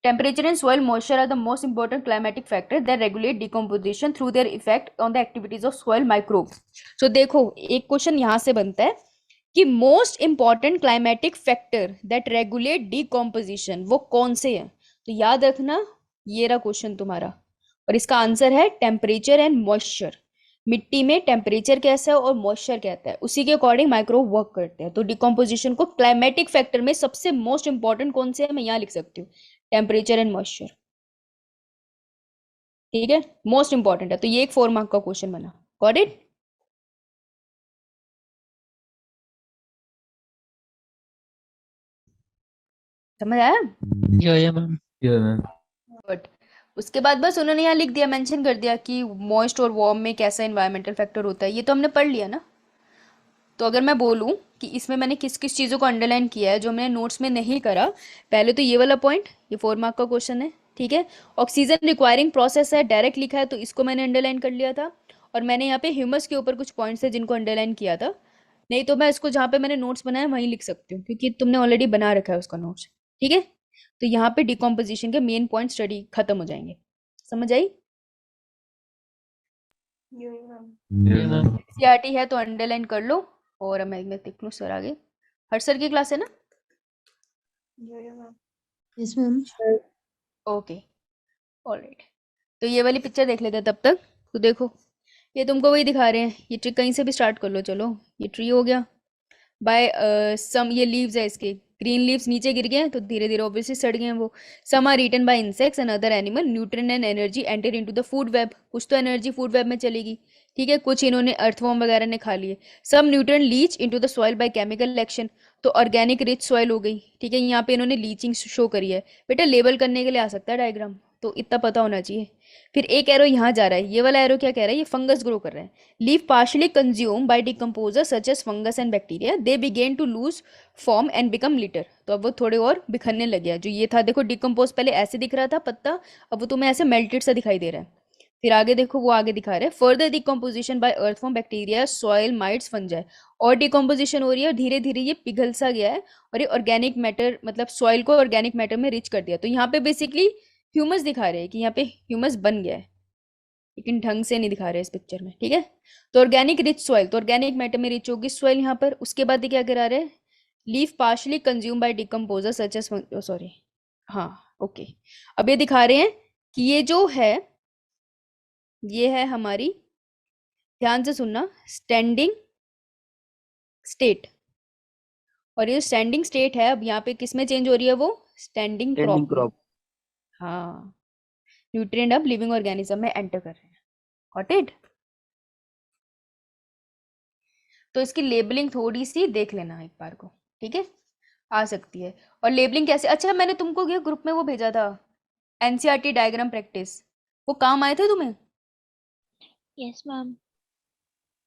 Temperature and soil moisture are the most important climatic factors that regulate decomposition through their effect on the activities of soil microbes. So देखो एक क्वेश्चन यहाँ से बनता है कि most important climatic factor that regulate decomposition वो कौन से हैं? तो याद रखना ये रहा क्वेश्चन तुम्हारा, और इसका आंसर है टेम्परेचर एंड मॉइस्चर। मिट्टी में टेम्परेचर कैसा है और मॉइस्चर कहता है, उसी के अकॉर्डिंग माइक्रोब वर्क करते हैं। तो डिकम्पोजिशन को क्लाइमेटिक फैक्टर में सबसे मोस्ट इंपॉर्टेंट कौन से है मैं यहाँ लिख सकती हूँ, टेम्परेचर एंड मॉइस्चर, ठीक है, मोस्ट इंपॉर्टेंट है। तो ये एक 4 मार्क का क्वेश्चन बना। Got it? समझ आया? या मैम। मैम। बट उसके बाद बस उन्होंने यहाँ लिख दिया, मेंशन कर दिया कि मॉइस्ट और वार्म में कैसा एनवायरमेंटल फैक्टर होता है। ये तो हमने पढ़ लिया ना। तो अगर मैं बोलूँ कि इसमें मैंने किस किस चीज़ों को अंडरलाइन किया है जो मैंने नोट्स में नहीं करा, पहले तो ये वाला पॉइंट, ये 4 मार्क का क्वेश्चन है, ठीक है। ऑक्सीजन रिक्वायरिंग प्रोसेस है, डायरेक्ट लिखा है तो इसको मैंने अंडरलाइन कर लिया था। और मैंने यहाँ पे ह्यूमस के ऊपर कुछ पॉइंट्स है जिनको अंडरलाइन किया था, नहीं तो मैं इसको जहाँ पे मैंने नोट्स बनाया वहीं लिख सकती हूँ, क्योंकि तुमने ऑलरेडी बना रखा है उसका नोट्स, ठीक है। तो यहाँ पे डिकम्पोजिशन के मेन पॉइंट स्टडी खत्म हो जाएंगे। समझ आई? मैम। सीआरटी है तो अंडरलाइन कर लो। और मैं देख लूँ सर आगे, हर सर की क्लास है ना? Yes ma'am. Okay alright. तो ये वाली पिक्चर देख लेते हैं तब तक। तो देखो ये तुमको वही दिखा रहे हैं, ये ट्री कहीं से भी स्टार्ट कर लो। चलो ये ट्री हो गया बाय सम, ये लीव्स है इसके, ग्रीन लीव्स नीचे गिर गए हैं तो धीरे धीरे ऑब्वियसली सड़ गए हैं वो। Some are eaten by insects and other animal, nutrient and energy enter into the food web. कुछ तो एनर्जी फूड वेब में चलेगी, ठीक है। कुछ इन्होंने अर्थवॉर्म वगैरह ने खा लिए। Some nutrient leach into the soil by chemical action, तो ऑर्गेनिक रिच सॉइल हो गई, ठीक है। यहाँ पे इन्होंने लीचिंग शो करी है। बेटा लेबल करने के लिए आ सकता है डायग्राम, तो इतना पता होना चाहिए। फिर एक एरो यहाँ जा रहा है, ये वाला एरो क्या कह रहा है? ये फंगस ग्रो कर रहा है। Leave partially consume by decomposer such as fungus and bacteria, they begin to lose form and become litter. तो अब वो थोड़े और बिखरने लग गया। जो ये था देखो डिकम्पोज पहले ऐसे दिख रहा था पत्ता, अब वो तुम्हें ऐसे मेल्टेड सा दिखाई दे रहा है। फिर आगे देखो वो आगे दिखा रहे हैं further decomposition by earthworm bacteria soil mites fungi, और डिकम्पोजिशन हो रही है और धीरे धीरे ये पिघल सा गया है और ये ऑर्गेनिक मैटर मतलब सॉइल को ऑर्गेनिक मैटर में रिच कर दिया। तो यहाँ पे बेसिकली ह्यूमस दिखा रहे हैं कि यहाँ पे ह्यूमस बन गया है, लेकिन ढंग से नहीं दिखा रहे इस पिक्चर में, ठीक है। तो ऑर्गेनिक रिच सॉइल, तो ऑर्गेनिक मैटर में रिच होगी सॉइल यहाँ पर। उसके बाद क्या करा रहे हैं? Leave partially consume by decomposer such as, sorry हाँ ओके। अब ये दिखा रहे हैं कि ये जो है ये है हमारी, ध्यान से सुनना, स्टैंडिंग स्टेट। और ये स्टैंडिंग स्टेट है, अब यहाँ पे किस में चेंज हो रही है? वो स्टैंडिंग क्रॉप। हाँ, न्यूट्रिएंट अब लिविंग ऑर्गेनिज्म में एंटर कर रहे हैं। Got it? तो इसकी लेबलिंग थोड़ी सी देख लेना एक बार को, ठीक है, आ सकती है। और लेबलिंग कैसे? अच्छा मैंने तुमको क्या ग्रुप में वो भेजा था एनसीईआरटी डायग्राम प्रैक्टिस, वो काम आए थे तुम्हें? Yes ma'am.